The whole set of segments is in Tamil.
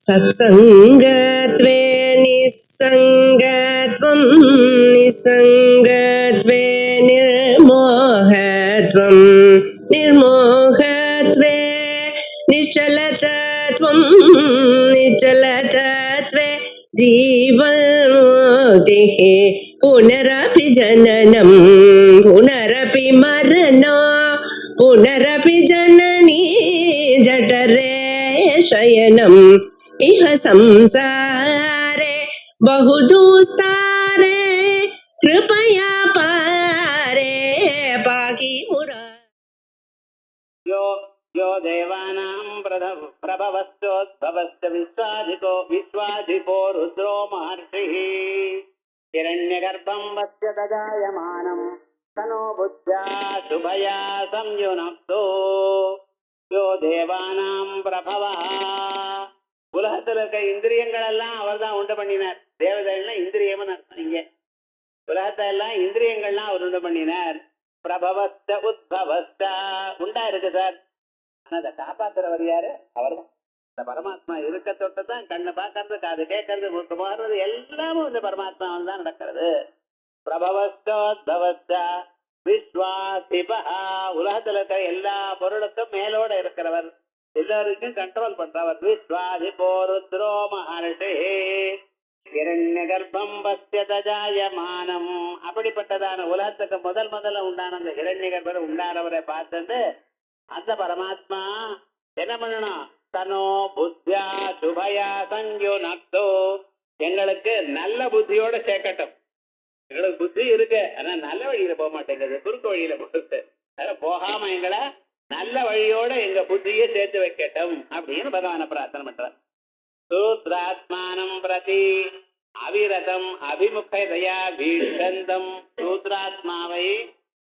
सत्सङ्गत्वे निस्सङ्गत्वं निस्सङ्गत्वे निर्मोहत्वं निर्मोहत्वे निश्चलतत्वं निश्चलतत्वे जीवन्मुक्तिः पुनरपि जननं पुनरपि मरणं पुनरपि जननी जठरे शयनम् इह संसारे बहुदुस्तारे कृपया पारे पाहि मुरारे। यो देवानां प्रभवश्चोद्भवश्च विश्वाधिपो रुद्रो महर्षिः हिरण्यगर्भं वस्य ददायमानं तनो बुद्ध्या शुभया संयुनक्तो यो देवानां प्रभवः. உலகத்துல இருக்க இந்திரியங்கள் எல்லாம் அவர் தான் உண்டு பண்ணினார். தேவதைகள்னா இந்திரியம்னு அர்த்தம். இங்க உலகத்தை எல்லாம் இந்திரியங்கள்லாம் அவர் உண்டு பண்ணினார். பிரபவஸ்த உத்பவஸ்த உண்டா இருக்கு சார். ஆனா அதை காப்பாத்துறவர் யாரு? அவர் தான். இந்த பரமாத்மா இருக்க தொட்டுதான் கண்ணு பார்க்கறது, காது கேட்கறது, மூக்கு மாறுறது எல்லாமும் இந்த பரமாத்மாவில் தான் நடக்கிறது. பிரபவஸ்தோத்பவஸ்த விஸ்வாதிபா உலகத்துல இருக்கிற எல்லா பொருளுக்கும் மேலோட இருக்கிறவர், எல்லாருக்கும் கண்ட்ரோல் பண்றவர். விஸ்வாதிபோ ருத்ரோ மஹர்ஷி ஹிரண்யகர்ப்பம் பஸ்யதஜாயமானம். அப்படிப்பட்டதான உலகத்துக்கு முதல்ல உண்டான அந்த ஹிரண்யகர்ப்பர் உண்டானவரை பார்த்துட்டு அந்த பரமாத்மா என்ன பண்ணணும்? தனோ புத்தியா சுபயா சங்கியுனக்தோ எங்களுக்கு நல்ல புத்தியோட சேர்க்கட்டும். எங்களுக்கு புத்தி இருக்கு, ஆனா நல்ல வழியில போக மாட்டேங்குது, குறுக்கு வழியில போட்டு போகாம எங்களை நல்ல வழியோட எங்க புத்தியை சேர்த்து வைக்கட்டும் அப்படின்னு பகவான பிரார்த்தனை பண்றார். சூத்ராத்மானம் பிரதி அவிரதம் அபிமுகதையா வீழ்ந்தம். சூத்ராத்மாவை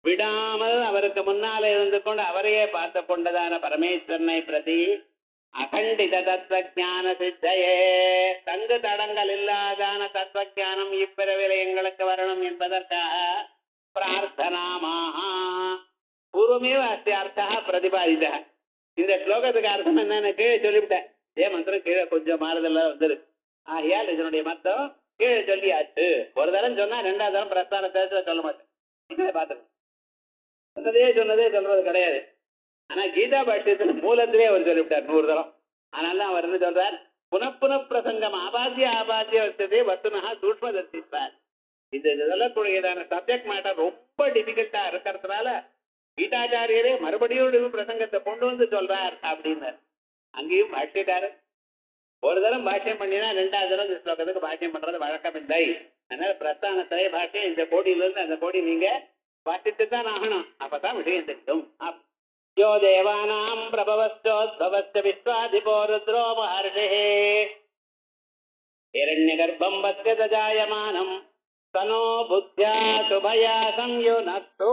விடாமல் அவருக்கு முன்னால இருந்து கொண்டு அவரையே பார்த்து கொண்டதான பரமேஸ்வரனை பிரதி அகண்டித தத்துவஞான சித்தையே தங்கு தடங்கள் இல்லாதான தத்துவஞானம் இப்பிறவில எங்களுக்கு வரணும் என்பதற்காக பிரார்த்தனாமாக பூர்வமேவ அஸ்தி அர்த்தா பிரதிபாதிதா. இந்த ஸ்லோகத்துக்கு அர்த்தம் என்னன்னு கீழே சொல்லிவிட்டேன். மந்திரம் கீழே கொஞ்சம் மாறுதல் வந்துருக்கு. ஆகையால் இதனுடைய மத்தம் கீழே சொல்லியாச்சு. ஒரு தரம் சொன்னா ரெண்டாவது தரம் பிரஸ்தானத்தை சொல்ல மாட்டேன். பார்த்துக்கணும். சொன்னதே சொல்றது கிடையாது. ஆனா கீதா பாஷ்யத்துல மூலத்திலே அவர் சொல்லிவிட்டார் 100 தரம். அதனால அவர் என்ன சொல்றார்? புனப்புன பிரசங்கம் ஆபாசிய வசதே வத்துனஹா சூக்ஷ்ம தரிசிப்பார். இது சொல்லக்கூடியதான சப்ஜெக்ட் மேட்டர் ரொம்ப டிபிகல்ட்டா இருக்கிறதுனால கீதாச்சாரியரே மறுபடியும் பிரசங்கத்தை கொண்டு வந்து சொல்றார் அப்படின்னு அங்கேயும் பாஷ்யக்காரர் ஒரு தரம் பாஷ்யம் பண்ணினா ரெண்டாவது தரம் இந்த ஸ்லோகத்துக்கு பாஷ்யம் பண்றது வழக்கம் இல்லை. அதனால பிரஸ்தானத்திலே பாஷ்யம் இந்த கோடியிலிருந்து அந்த கோடி நீங்க பாட்டிட்டு தான் ஆகணும். அப்பதான் விஷயம் தெரியும். யோ தேவானாம் பிரபவஸ்தோத்பவஸ்த விஸ்வாதிபோ ருத்ரோ மஹர்ஷிः ஹிரண்யகர்ப்பம் வஸ்ய தஜாயமானம் தனோ புத்யா சுபயா சம்யுனக்து.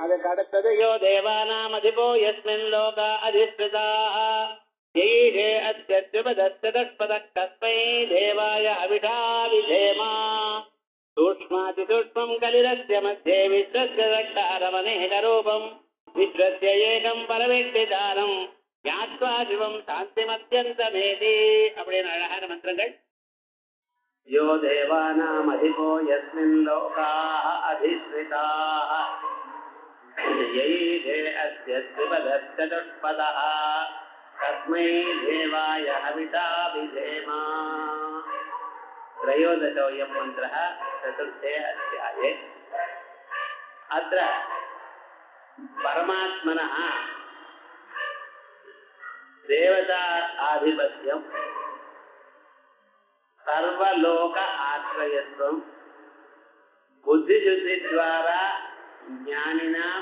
அதுக்கு அடுத்தது யோ தேவானாம் அதிபோ யஸ்மின் லோகா அதிஷ்டிதாः யைஷே அத்யத்யுபதஸ்ததஸ்பதः கஸ்மை தேவாய அவிஷா விதேமா. சூக்ஷ்மாதிசூக்ஷ்மம் கலிரஸ்ய மத்யே விஸ்வஸ்ய ரக்தாரமநேகரூபம் விஸ்வஸ்ய ஏகம் பரவேட்டிதானம் ஞாத்வா சிவம் சாந்திமத்யந்தமேதி அப்படின்னு அழகான மந்திரங்கள். யோ தேவானாம் அதிபோ யஸ்மின் லோகாः அதிஷ்டிதாः யைஷே அத்யத்யுபதஸ்ததஸ்பதः கஸ்மை தேவாய ஹவிஷா விதேமா. त्रयोदशोऽयं मन्त्रः चतुर्थे अध्याये. अत्र परमात्मनः देवता आधिपत्यं सर्वलोक आश्रयत्वं बुद्धिशुद्धिद्वारा ज्ञानिनां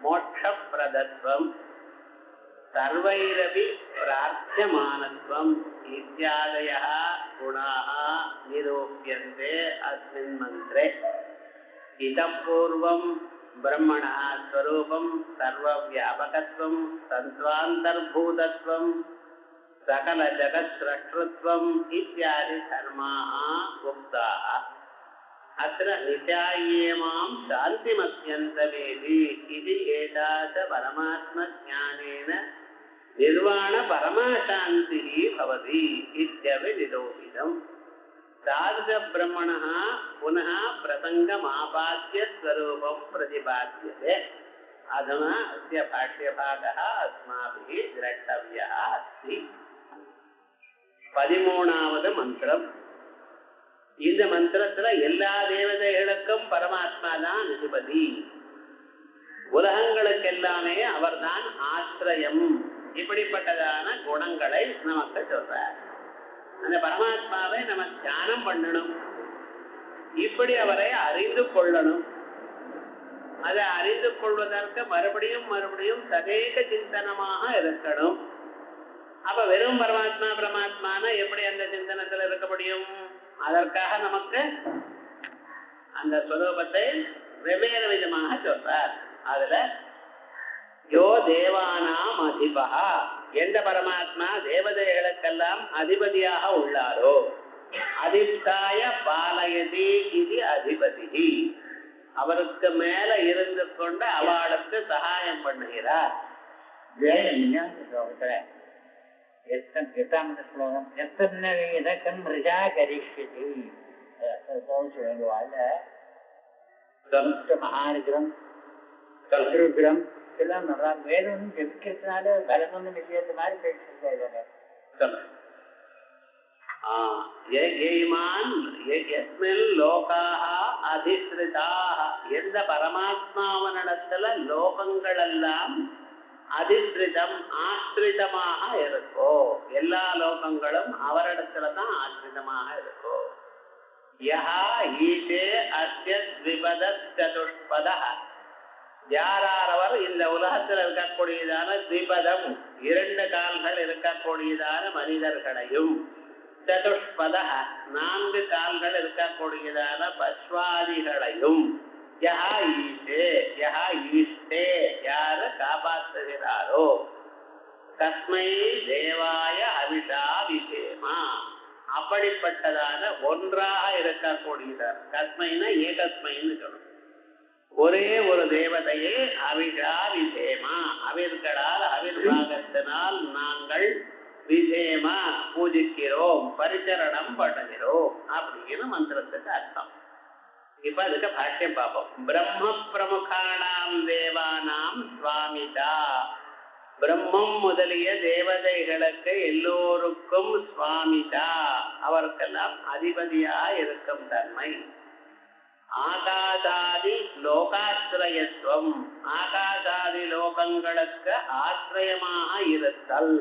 मोक्षप्रदत्वं सर्वैरपि प्रार्थ्यमानत्वम् इत्यादयः गुणाः निरूप्यन्ते अस्मिन् मन्त्रे. इतः पूर्वं ब्रह्मणः स्वरूपं सर्वव्यापकत्वं तन्त्वान्तर्भूतत्वं सकलजगत्स्रष्टृत्वम् इत्यादि धर्माः उक्ताः. अत्र नित्याये मां शान्तिमत्यन्तमेति इति एतादृश परमात्मज्ञानेन நிர்வாண பரமாசாந்தி பவதி இத்யபி நிரூபிதம். தாதுக பிரம்மணः புனः பிரசங்கமாபாத்ய ஸ்வரூபம் பிரதிபாத்யதே. அதுனா அஸ்ய பாஷ்யபாகः அஸ்மாபிः திரஷ்டவ்யः அஸ்தி. 13வது மந்திரம். இந்த மந்திரத்துல எல்லா தேவதைகளுக்கும் பரமாத்மா தான் அதிபதி, உலகங்களுக்கெல்லாமே அவர்தான் ஆசிரியம். இப்படிப்பட்டதான குணங்களை நமக்கு சொல்றார். அந்த பரமாத்மாவை நம்ம தியானம் பண்ணணும், இப்படி அவரை அறிந்து கொள்ளணும். அதை அறிந்து கொள்வதற்கு மறுபடியும் மறுபடியும் சதேக சிந்தனமாக இருக்கணும். அப்ப வெறும் பரமாத்மா பரமாத்மான எப்படி அந்த சிந்தனத்தில் இருக்க முடியும்? அதற்காக நமக்கு அந்த ஸ்வரூபத்தை வெவ்வேறு விதமாக சொல்றார். அதுல யோ தேவானாம் அதிபா, எந்த பரமாத்மா தேவதைகளுக்கெல்லாம் அதிபதியாக உள்ளாரோ, அதிஷ்டாய பாலயதி இது அதிபதி, அவருக்கு மேல இருந்து கொண்டு அவளுக்கு சகாயம் பண்ணுகிறார். மகானுகிரம் கல்கிருக்கிரம் எல்லாம் நல்லா வேதம் ஒன்றும் ஜெபிக்கிறதுனால பலம் ஒன்றும் இல்லையது மாதிரி பேசிருக்காங்க. எந்த பரமாத்மாவனிடத்துல லோகங்கள் எல்லாம் அதிஸ்ரிதம் ஆசிரிதமாக இருக்கோ, எல்லா லோகங்களும் அவரிடத்துலதான் ஆசிரிதமாக இருக்கோ. யஹா ஈஷே அஸ்ய த்விபத சதுஷ்பத, யாரவர் இந்த உலகத்தில் இருக்கக்கூடியதான த்விபதம் 2 கால்கள் இருக்கக்கூடியதான மனிதர்களையும், சதுஷ்பத 4 கால்கள் இருக்கக்கூடியதான பஸ்வாதிகளையும், யஹா ஈஷே யஹா ஈஷ்டே யாரு காப்பாற்றுகிறாரோ, தஸ்மை தேவாய அவிஷா விசேமா, அப்படிப்பட்டதான ஒன்றாக இருக்கக்கூடியதார். கஸ்மைனா ஏகஸ்மைன்னு சொல்லணும். ஒரே ஒரு தேவதையே அவிஷா விசேமா, அவிர்களால் அவிர்வாகத்தினால் நாங்கள் விசேமா பூஜிக்கிறோம், பரிச்சரணம் பண்ணுகிறோம் அப்படின்னு மந்திரத்துக்கு அர்த்தம். இப்ப அதுக்கு பாஷ்யம் பார்ப்போம். பிரம்ம பிரமுகானாம் தேவானாம் சுவாமிதா, பிரம்மம் முதலிய தேவதைகளுக்கு எல்லோருக்கும் சுவாமிதா, அவருக்கெல்லாம் அதிபதியா இருக்கும் தன்மை. ஆகாசாதி லோகாசிரயத்துவம், ஆகாசாதி லோகங்களுக்கு ஆசிரியமாக இருத்தல்,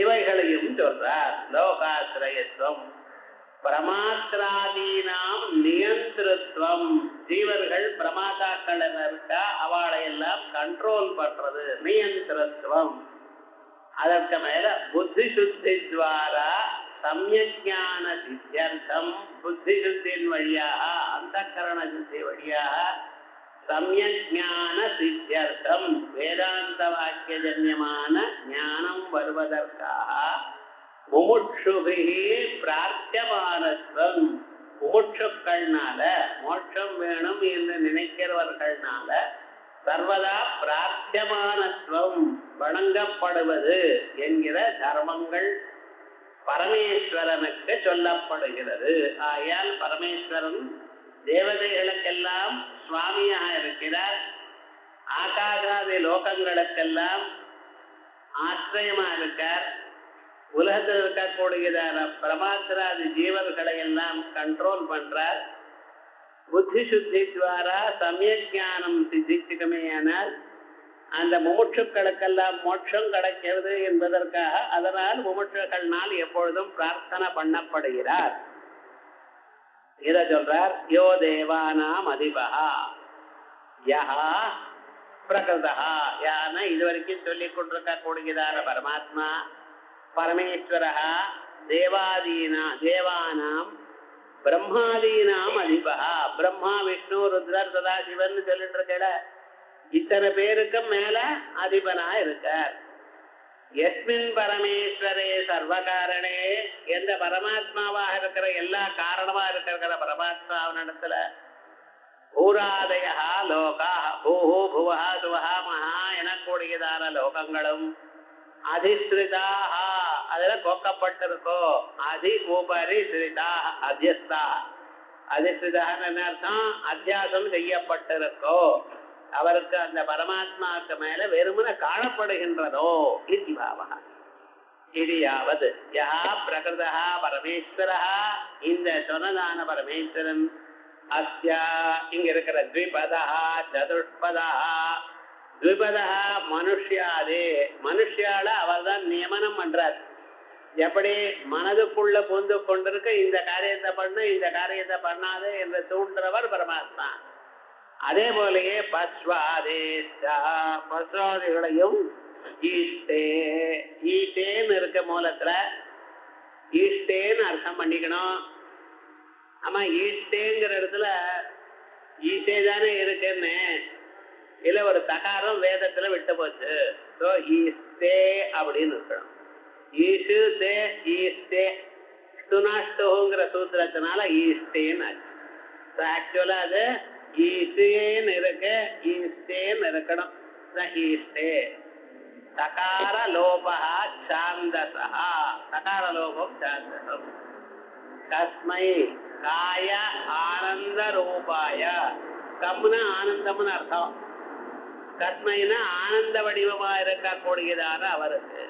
இவைகளையும் சொல்றார். லோகாசிரயத்துவம். பிரமாத்ராதீனாம் நியந்திரத்துவம், ஜீவர்கள் பிரமாதாக்கள் இருக்கா அவளை எல்லாம் கண்ட்ரோல் பண்றது நியந்திரத்துவம். அதற்கு மேல புத்தி சுத்தி துவாரா சம்யஜான சித்தியர்த்தம், புத்தி சுத்தின் வழியாக அந்தக்கரண சுத்தி வழியாக சம்யஜான சித்தியர்த்தம், வேதாந்த வாக்கியஜன்யமான ஞானம் வருவதற்காக முமுட்சுபிஹி பிரார்த்தியமானத்துவம், முமுட்சுக்கள்னால மோட்சம் வேணும் என்று நினைக்கிறவர்கள்னால சர்வதா பிரார்த்தியமானத்துவம் வணங்கப்படுவது என்கிற தர்மங்கள் பரமேஸ்வரனுக்கு சொல்லப்படுகிறது. ஆயால் பரமேஸ்வரன் தேவதைகளுக்கெல்லாம் சுவாமியாக இருக்கிறார், ஆகாசாதி லோகங்களுக்கெல்லாம் ஆசிரியமா இருக்கார். உலகத்தில் இருக்கக்கூடியதான பிரமாத்திராதி ஜீவர்களை எல்லாம் கண்ட்ரோல் பண்றார். புத்தி சுத்தி துவாரா சமயஜானம் சித்திக்குமேயானால் அந்த முமுட்சுக்களுக்கெல்லாம் மோட்சம் கிடைக்கிறது என்பதற்காக அதனால் முமுட்சுக்கள்னால் எப்பொழுதும் பிரார்த்தனை பண்ணப்படுகிறார். இத சொல்றார். யோ தேவானாம் அதிபா யஹா பிரகிருதா, யான இதுவரைக்கும் சொல்லிக் கொண்டிருக்க கூடியதான பரமாத்மா பரமேஸ்வரா தேவானாம் பிரம்மாதீனாம் அதிபா, பிரம்மா விஷ்ணு ருத்ரர் சதாசிவன் சொல்லிட்டு இருக்கல, இத்தனை பேருக்கும் மேல அதிபனா இருக்கார். எஸ்மின் பரமேஸ்வரே சர்வகாரணே, எந்த பரமாத்மாவாக இருக்கிற எல்லா காரணமா இருக்கிற பரமாத்மாவினிடத்துல பூராதயா லோகா பூஹு புவஹா சுவஹா மகா எனக்கூடியதான லோகங்களும் அதிஸ்ரிதாக அதுல கொக்கப்பட்டிருக்கோ. அதி உபரி ஸ்ரிதாக அத்தியஸ்தா. அதிஸ்ரிதான்னு என்ன அர்த்தம்? அத்தியாசம் செய்யப்பட்டிருக்கோ. அவருக்கு அந்த பரமாத்மாவுக்கு மேல வெறுமன காணப்படுகின்றதோ இது பாவா. இது யாவது யா பிரகிருதா பரமேஸ்வரா, இந்த சொன்னதான பரமேஸ்வரன் அஸ்யா இங்க இருக்கிற த்விபதா சதுஷ்பதா. த்விபதா மனுஷ்யாதே, மனுஷியால அவர் தான் நியமனம் பண்றார். எப்படி மனதுக்குள்ள புந்து கொண்டிருக்க இந்த காரியத்தை பண்ணு இந்த காரியத்தை பண்ணாது என்று தூண்டுறவர் பரமாத்மா. அதே போலயே பஸ்வாதிகளையும் ஈஷ்டே, ஈஷ்டேன்னு இருக்க மூலத்துல ஈஷ்டேன்னு அர்த்தம் பண்ணிக்கணும். ஆமா, ஈஷ்டேங்கிற இடத்துல ஈஷ்டே தானே இருக்குன்னு இல்ல ஒரு தகாரம் வேதத்துல விட்டு போச்சு. ஸோ ஈஷ்டே அப்படின்னு இருக்கணும். ஈஷு தே ஈஷ்டே சுனாஷ்டோங்கிற சூத்திரத்தினால ஈஷ்டேன்னு ஆச்சு. ஆக்சுவலா அது ஈஷேன்னு இருக்கு, ஈஷ்டேன்னு இருக்கணும். ஈஷ்டே தகார லோபா சாந்தசா, தகார லோபம் சாந்தசம். கஸ்மை காய ஆனந்த ரூபாய, கம்னு ஆனந்தம்னு அர்த்தம். கஸ்மைனா ஆனந்த வடிவமா இருக்கக்கூடியதான அவருக்கு.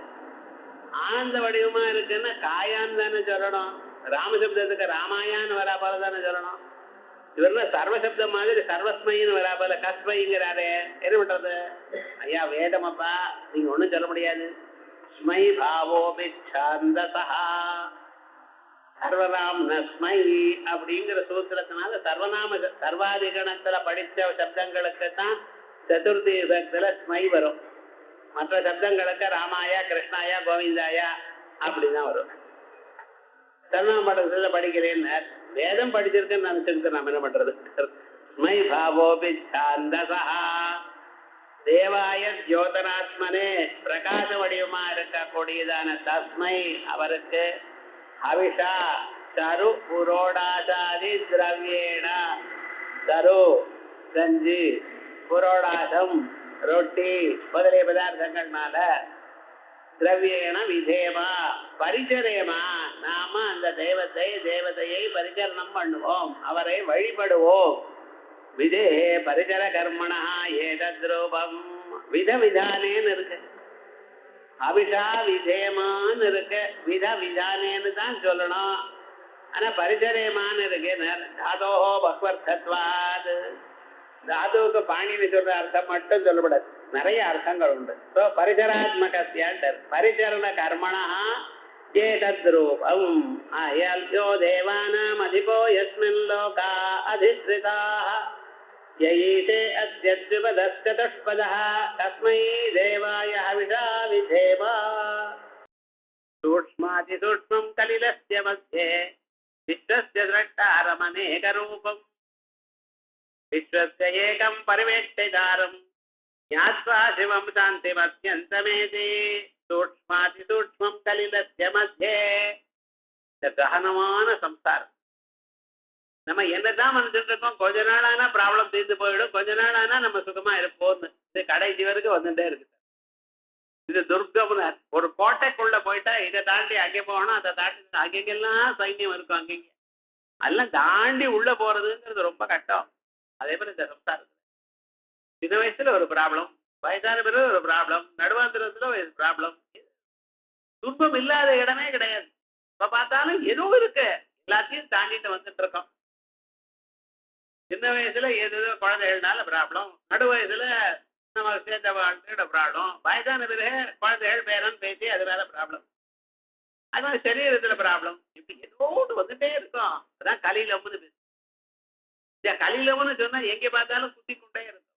ஆனந்த வடிவமா இருக்குன்னா காயான்னு தானே சொல்லணும். ராமசப்தத்துக்கு ராமாயான்னு வராபால தானே சொல்லணும். இவர்ல சர்வசப்தம் மாதிரி சர்வஸ்மைன்னு வராபால கஸ்மைங்கிறாரே, என்ன பண்றது? ஐயா வேதமப்பா, நீங்க ஒண்ணும் சொல்ல முடியாது. ஸ்மை பாவோபி சாந்தசா சர்வநாம் நஸ்மை அப்படிங்கிற சூத்திரத்தினால சர்வநாம சர்வாதிகணத்துல படிச்ச சப்தங்களுக்கு தான் சதுர்த்தி விபக்தியில ஸ்மை வரும். மற்ற சப்தங்களுக்கு ராமாயா கிருஷ்ணாயா கோவிந்தாயா அப்படிதான் வரும். சர்வநாம படிக்கிறேன்னு வேதம் படிச்சிருக்கேன்னு நினைச்சுக்கிட்டு நாம என்ன பண்றது? ஸ்மை பாவோபி சாந்தசா தேவாய ஜோதனாத்மனே, பிரகாச வடிவமா இருக்கக்கூடியதான தஸ்மை அவருக்கு அவிஷா தரு புரோடாசாதி திரவியேன, தரு கஞ்சி புரோடாசம் ரொட்டி முதலிய பதார்த்தங்கள்னால திரவியேன விதேமா பரிச்சரேமா, நாம அந்த தேவதையை பரிச்சரணம் பண்ணுவோம், அவரை வழிபடுவோம். விதே பரிச்சர கர்மணா ஏதத்ரூபம் விதவிதானேன்னு இருக்கு. அபிஷா விதேமான்னு இருக்கு, விதானேன்னு தான் சொல்லணும். ஆனா பரிச்சரேமான்னு இருக்கு. தாதோஹோ பக்வர்த்தத்வாத், தாதுவுக்கு பாணின்னு சொல்ற அர்த்தம் மட்டும் சொல்லப்படாது, நிறைய அர்த்தங்கள் உண்டு. ஸோ பரிசராத்மகஸ்யாண்டர் பரிச்சரண கர்மணா ஏதத்ரூபம் அயல்யோ தேவானாம் அதிபோ யஸ்மின் லோகா அதிஸ்ரிதாः யயீதே அத்யத்விபதஸ்சதுஷ்பதः தஸ்மை தேவாய ஹவிஷா விதேமா. சூக்ஷ்மாதிசூக்ஷ்மம் கலிலஸ்ய மத்யே விஸ்வஸ்ய திரஷ்டாரமநேகரூபம் விஸ்வஸ்ய ஏகம் பரிவேஷ்டிதாரம் ஞாத்வா சிவம் சாந்திமத்யந்தமேதி. சூக்ஷ்மாதிசூக்ஷ்மம் கலிலஸ்ய மத்யே, இந்த ககனமான சம்சாரம். நம்ம என்னதான் வந்துட்டு இருக்கோம், கொஞ்ச நாள் ஆனா ப்ராப்ளம் தீர்ந்து போயிடும், கொஞ்ச நாள் ஆனா நம்ம சுகமா இருப்போம்னு இது கடைசி வரைக்கும் வந்துட்டே இருக்கு. இது துர்கம்னு ஒரு கோட்டைக்குள்ள போயிட்டா இதை தாண்டி அங்கே போகணும், அதை தாண்டி அங்கெங்கெல்லாம் சைன்யம் இருக்கும், அங்கங்க அதெல்லாம் தாண்டி உள்ள போறதுங்கிறது ரொம்ப கஷ்டம். அதே மாதிரி இந்த சம்சாரம் சின்ன வயசுல ஒரு ப்ராப்ளம், வயதான பிறகு ஒரு ப்ராப்ளம், நடுவாந்திரத்துல ஒரு ப்ராப்ளம். துன்பம் இல்லாத இடமே கிடையாது. இப்ப பார்த்தாலும் ஏதோ இருக்கு, எல்லாத்தையும் தாண்டிட்டு வந்துட்டு இருக்கோம். சின்ன வயசுல ஏதோ குழந்தைகள்னால ப்ராப்ளம், நடு வயசுல நம்ம சேர்ந்த வாழ்க்கையோட ப்ராப்ளம், வயதான பிறகு குழந்தைகள் பேரன் பேசி அது மேல ப்ராப்ளம், அது மாதிரி சரீரத்துல ப்ராப்ளம், இப்படி ஏதோ வந்துட்டே இருக்கும். அதான் கலிலம்னு பேசு. இந்த கலிலம்னு சொன்னா எங்க பார்த்தாலும் குத்தி கொண்டே இருக்கும்.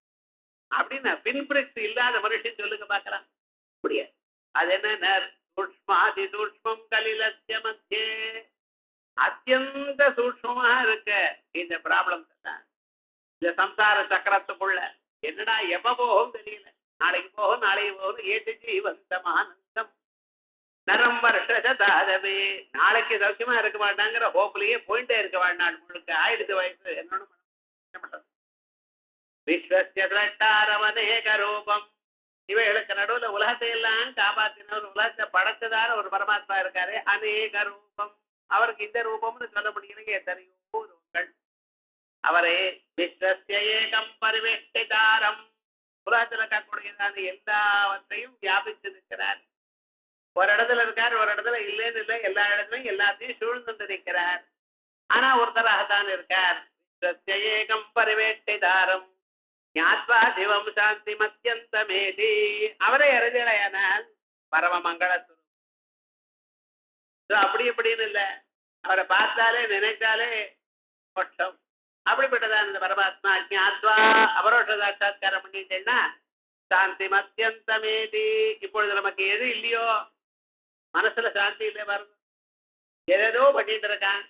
அப்படின்னு பின்பிரிக்ஸ் இல்லாத மனுஷன் சொல்லுங்க பார்க்கலாம் முடியாது. அது என்ன சூக்ஷ்மாதி சூக்ஷ்மம் கலிலஸ்ய மத்யே, அத்தியந்த சூக்ஷ்மமா இருக்க இந்த ப்ராப்ளம் தான். இந்த சம்சார சக்கரத்துக்குள்ள என்னடா எப்ப போகும் தெரியல, நாளைக்கு போகும் நாளைக்கு போகும், ஏற்றுச்சு வந்தமானந்தம் நரம் வருஷதாதவே, நாளைக்கு சௌக்கியமா இருக்க மாட்டாங்கிற ஹோப்லயே போயிட்டே இருக்க வாழ்நாள் முழுக்க. ஆயிடுத்து வயசு என்னோட விஸ்வஸ்ய திரஷ்டாரமநேக ரூபம் இவைகளுக்கு நடுவுல உலகத்தை எல்லாம் காப்பாத்தினவர், உலகத்தை படைச்சதான ஒரு பரமாத்மா இருக்காரு. அநேக ரூபம், அவருக்கு இந்த ரூபம்னு சொல்ல முடியலைங்க, எத்தனையோ ரூபங்கள். அவரே விஸ்வஸ்ய ஏகம் பரிவேஷ்டிதாரம், உலகத்தில் இருக்கக்கூடியதான எல்லாவற்றையும் வியாபித்து இருக்கிறார். ஒரு இடத்துல இருக்கார், ஒரு இடத்துல இல்லைன்னு இல்லை, எல்லா இடத்துலையும் எல்லாத்தையும் சூழ்ந்து நிற்கிறார். ஆனா ஒருத்தராகத்தான் இருக்கார். விஸ்வஸ்ய ஏகம் பரிவேஷ்டிதாரம் ஞாத்வா சிவம் சாந்தி மத்தியந்தமேதி, அவரை அறிஞரையானால் பரம மங்களத்துவம். அப்படி இப்படின்னு இல்ல, அவரை பார்த்தாலே நினைத்தாலே மோட்சம். அப்படிப்பட்டதான் இந்த பரமாத்மா. ஞாத்வா அபரோஷ சாட்சாத்காரம் பண்ணிட்டேன்னா சாந்தி மத்தியந்தமேதி. இப்பொழுது நமக்கு எது இல்லையோ, மனசுல சாந்தி இல்லை பாருங்க, ஏதேதோ பண்ணிட்டு இருக்கான்,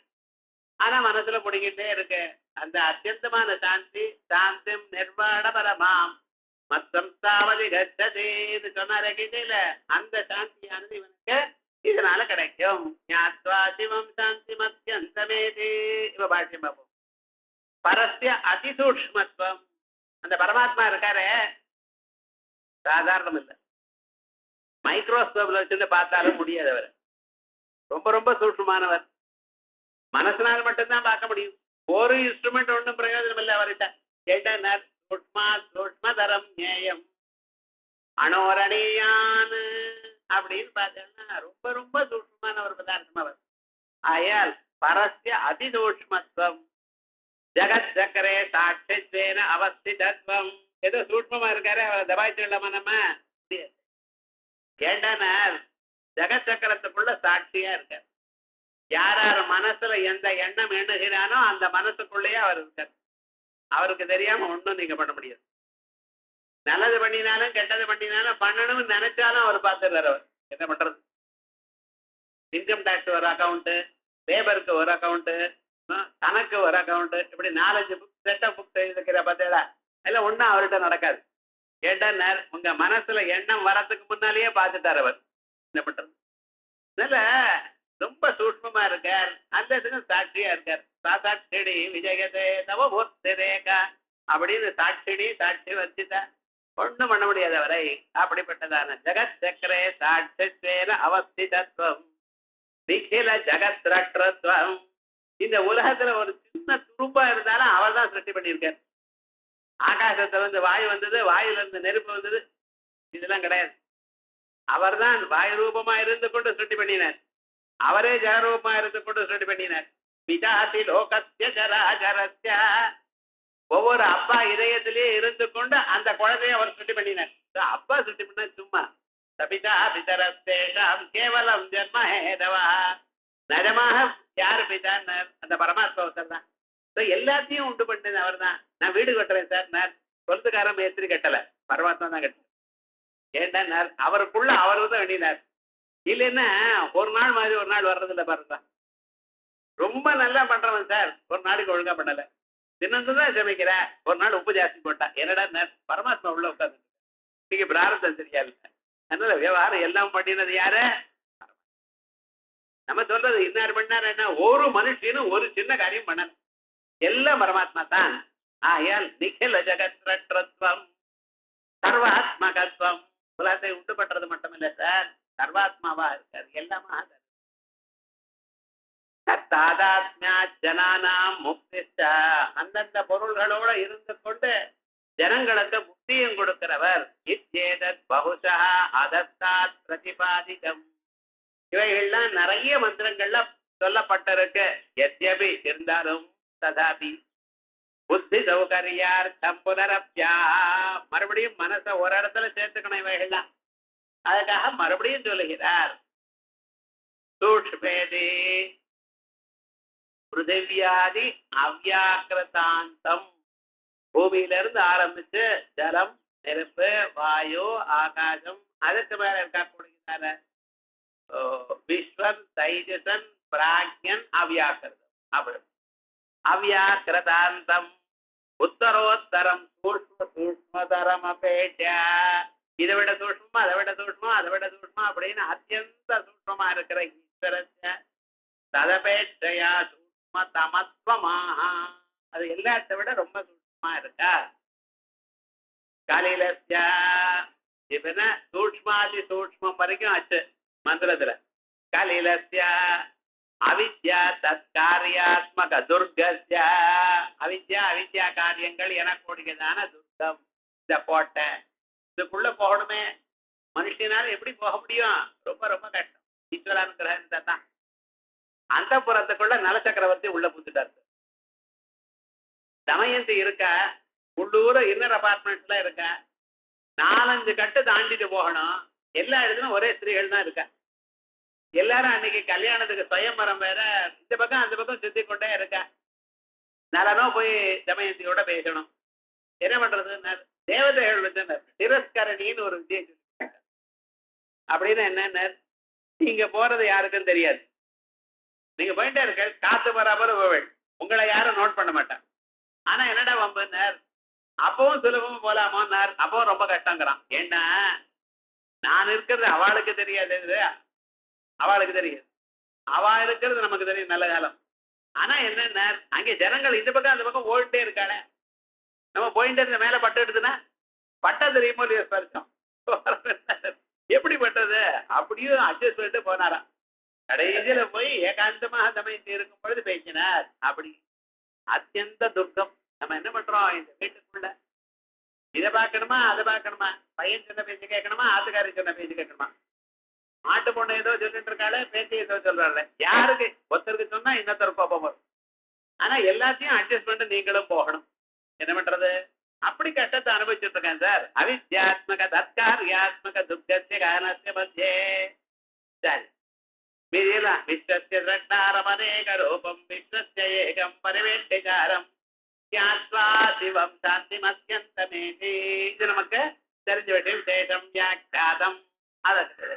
ஆனா மனசுல முடிக்கிட்டே இருக்கு. அந்த அத்தியந்தமான சாந்தி, சாந்திம் நிர்வாண பரமாம் மத்தம் சாவதி கச்சதேன்னு சொன்னார கீதையில, அந்த சாந்தியானது இவனுக்கு இதனால கிடைக்கும். ஞாத்வா சிவம் சாந்தி மத்தியந்தமேதி. இப்ப பாஷ்யம் பார்ப்போம். பரஸ்ய அதிசூக்ஷ்மத்துவம், அந்த பரமாத்மா இருக்காரு சாதாரணம் இல்லை. மைக்ரோஸ்கோப்ல வச்சுட்டு பார்த்தாலும் முடியாது. அவர் ரொம்ப ரொம்ப சூட்சுமானவர். மனசனால மட்டும்தான் பார்க்க முடியும். ஒரு இன்ஸ்ட்ருமெண்ட் ஒன்றும் பிரயோஜனம் இல்லை அவர்கிட்ட. கேட்டனர் சூட்மா சூட்மதரம் ஞேயம் அணோரணியான் அப்படின்னு பார்த்தேன்னா ரொம்ப ரொம்ப சூட்சமான ஒரு பதார்த்தம் அவர். ஆயால் பரஸ்ய அதிசூக்ஷ்மத்துவம் ஜெகத் சக்கரே சாட்சித்வேன அவஸ்திதத்வம். ஏதோ சூட்சமா இருக்காரு, அவரை தபாய்ச்சிடலாமா நம்ம? கேட்டனர் ஜெகத் சக்கரத்துக்குள்ள சாட்சியா இருக்கார். யார் யார் மனசுல எந்த எண்ணம் எண்ணுகிறானோ அந்த மனசுக்குள்ளேயே அவர் இருக்கார். அவருக்கு தெரியாம ஒண்ணும் நீங்க பண்ண முடியாது. நல்லது பண்ணினாலும் கெட்டது பண்ணினாலும் பண்ணணும்னு நினைச்சாலும் அவர் பார்த்துடுறாரு. அவர் என்ன பண்றது? இன்கம் டாக்ஸ் ஒரு அக்கௌண்ட், லேபருக்கு ஒரு அக்கௌண்ட், தனக்கு ஒரு அக்கௌண்ட், இப்படி 4-5 புக் செட் ஆஃப் புக் இருக்கிற பார்த்தா எல்லாம் ஒன்றும் அவர்கிட்ட நடக்காது. கேட்டா உங்க மனசுல எண்ணம் வரத்துக்கு முன்னாலேயே பார்த்துட்டார் அவர். என்ன பண்றது? அதனால ரொம்ப சூட்சமா இருக்கார். அந்த இதுக்கு சாட்சியா இருக்கார். சாட்சிடி விஜயதே தவ பூர்த்திரேகா அப்படின்னு சாட்சிடி சாட்சி வச்சுட்டா ஒண்ணும் பண்ண முடியாது அவரை. அப்படிப்பட்டதான ஜெகத் சக்கரே சாட்சித்வேன அவஸ்திதத்வம் நிখিல ஜெகத் ரக்ஷத்வம். இந்த உலகத்துல ஒரு சின்ன துரும்பா இருந்தாலும் அவர் தான் சிருஷ்டி பண்ணியிருக்கார். ஆகாசத்துல இருந்து வாயு வந்தது, வாயுல இருந்து நெருப்பு வந்தது, இதெல்லாம் கிடையாது. அவர் தான் வாயு ரூபமா இருந்து கொண்டு சிருஷ்டி பண்ணினார். அவரே ஜெகரூபமா இருந்து கொண்டு சிருஷ்டி பண்ணினார். பிதாதி லோகஸ்ய ஜராஜரஸ்ய, ஒவ்வொரு அப்பா இதயத்திலேயே இருந்து கொண்டு அந்த குழந்தைய அவர் சிருஷ்டி பண்ணினார். அப்பா சிருஷ்டி பண்ண சும்மா சபிதா பிதரஸ்தேஷாம் கேவலம் ஜன்ம ஹேதவா. நிஜமாக யாரு பிதான்னு அந்த பரமாத்மாவத்தர் தான். எல்லாத்தையும் உண்டு பண்ணது அவர் தான். நான் வீடு கட்டுறேன் சார், நான் சொந்தக்காரன் மேஸ்திரி கட்டல, பரமாத்மா தான் கட்டல. ஏன்னா அவருக்குள்ள அவரு தான் வேண்டினார். இல்லைன்னா ஒரு நாள் மாதிரி ஒரு நாள் வர்றது இல்லை பாருங்க. ரொம்ப நல்லா பண்றவன் சார், ஒரு நாளைக்கு ஒழுங்கா பண்ணல, தினந்தான் சமைக்கிற, ஒரு நாள் உப்பு ஜாஸ்தி போட்டா, என்னடா பரமாத்மா உள்ள உட்காந்து இன்னைக்கு பிராரதம் சரியா இல்லை. அதனால விவகாரம் எல்லாம் பண்ணினது யாரு? நம்ம சொல்றது இன்னார் பண்ணார் என்ன, ஒரு மனுஷனும் ஒரு சின்ன காரியம் பண்ண, எல்லாம் பரமாத்மா தான். ஆயால் நிখিல ஜெகத் ரக்ஷத்வம் சர்வாத்மகத்வம். உலகத்தை உண்டு பண்றது மட்டும் இல்ல சார், சர்வாத்மாவா இருக்காரு, எல்லாமா தாதாத்மியா ஜனானாம் முக்திஷ்ட. அந்தந்த பொருள்களோட இருந்து கொண்டு ஜனங்களுக்கு முக்தியும் கொடுக்கிறவர். இச்சேதத் பகுஷா அதத்தாத் பிரதிபாதிகம். இவைகள்லாம் நிறைய மந்திரங்கள்ல சொல்லப்பட்டிருக்கு. எத்யபி இருந்தாலும் ததாபி புத்தி சௌகரியார்த்தம் புனரப்யா. மறுபடியும் மனசை ஒரு இடத்துல சேர்த்துக்கணும் இவைகள்லாம். அதுக்காக மறுபடியும் சொல்லுகிறார். சூக்ஷ்மேதி பிருத்திவியாதி அவ்யாக்கிரதாந்தம். பூமியிலிருந்து ஆரம்பிச்சு ஜலம், நெருப்பு, வாயு, ஆகாசம், அதுக்கு மேல இருக்கக்கூடிய விஸ்வன், தைஜசன், பிராக்யன், அவ்யாக்கிருதம். அப்படி அவ்யாக்கிரதாந்தம் உத்தரோத்தரம் சூக்ஷ்ம சூக்ஷ்மதரம் அபேட்ச. இதை விட சூக்ஷ்மம், அதை விட சூக்ஷ்மம், அதை விட சூக்ஷ்மம் அப்படின்னு அத்தியந்த சூக்ஷ்மமா இருக்கிற ஈஸ்வரஸ்ய ததபேட்சையா சூக்ஷ்ம தமத்வமாக. அது எல்லாத்தை விட ரொம்ப சூக்ஷ்மமா இருக்கா. கலிலஸ்ய இப்ப என்ன சூக்ஷ்மாதி சூக்ஷ்மம் வரைக்கும் ஆச்சு மந்திரத்துல. கலிலஸ்ய அவித்யா தற்காரியாத்மக துர்கஸ்ய, அவித்யா அவித்யா காரியங்கள் எனக்கூடியதான துர்கம். இந்த கோட்டை இதுக்குள்ள போகணுமே, மனுஷனால எப்படி போக முடியும்? ரொம்ப ரொம்ப கஷ்டம். ஈஸ்வரானுகிரகம் தான். அந்த புறத்துக்குள்ள நல சக்கரவர்த்தி உள்ள புத்துட்டாரு. தமயந்தி இருக்க உள்ளூர இன்னர் அபார்ட்மெண்ட்ல இருக்க, 4-5 கட்டு தாண்டிட்டு போகணும். எல்லா இடத்துலும் ஒரே ஸ்திரீகள் தான் இருக்க. எல்லாரும் அன்னைக்கு கல்யாணத்துக்கு சுயம்பரம் வேற, இந்த பக்கம் அந்த பக்கம் சுத்தி கொண்டே இருக்க. நலனோ போய் தமயந்தியோட பேசணும். என்ன பண்றது? தேவதைகள் வந்து திரஸ்கரணின்னு ஒரு வித்தியை சொல்லிருக்காங்க. அப்படின்னு என்ன, நீங்க போறது யாருக்கும் தெரியாது. நீங்க போயிட்டே இருக்க, காத்து பராபரம் போவேன், உங்களை யாரும் நோட் பண்ண மாட்டான். ஆனா என்னடா வம்புன்னார், அப்பவும் சுலபமா போலாமோன்னார். அப்பவும் ரொம்ப கஷ்டங்கிறான். ஏன்னா நான் இருக்கிறது அவளுக்கு தெரியாது, அவளுக்கு தெரியாது. அவ இருக்கிறது நமக்கு தெரியும் நல்ல காலம். ஆனா என்ன, அங்கே ஜனங்கள் இந்த பக்கம் அந்த பக்கம் ஓடிட்டே இருக்கானே, நம்ம போயிட்டு இருந்த மேல பட்டு எடுத்துனா பட்டா தெரியுமோ இல்லையோ ஸ்பர்சம். எப்படி பட்டது? அப்படியும் அட்ஜஸ்ட் பண்ணிட்டு போனாராம். கடைசியில போய் ஏகாந்தமாக தமயந்தி இருக்கும் பொழுது பேசினார். அப்படி அத்தியந்த துர்க்கம். நம்ம என்ன பண்றோம் இந்த வீட்டுக்குள்ள? இதை பார்க்கணுமா அதை பார்க்கணுமா? பையன் சொன்ன பேச்சு கேட்கணுமா, ஆத்துக்காரி சொன்ன பேச்சு கேட்கணுமா? மாட்டு பொண்ணு ஏதோ சொல்லிட்டு இருக்காளே, பேச்சு ஏதோ சொல்றாள். யாருக்கு? ஒருத்தருக்கு சொன்னா இன்னொருத்தர் கோபம் வரும். ஆனா எல்லாத்தையும் அட்ஜஸ்ட் பண்ணிட்டு நீங்களும் போகணும். என்ன பண்றது? அப்படி கஷ்டத்தை அனுபவிச்சுட்டு இருக்கேன் சார். அவித்யாத்மக தற்காரியாத்மக துர்கஸ்ய காரணஸ்ய மத்தியே. சரி, மீதியெல்லாம் விஸ்வஸ்ய சக்தாரமநேக ரூபம் விஸ்வஸ்ய ஏகம் பரிவேஷ்டிகாரம் த்யாத்வா சிவம் சாந்திமத்யந்தமேதி. இது நமக்கு தெரிஞ்ச வேண்டிய விசேஷம் வியாக்கியாதம். அதற்கு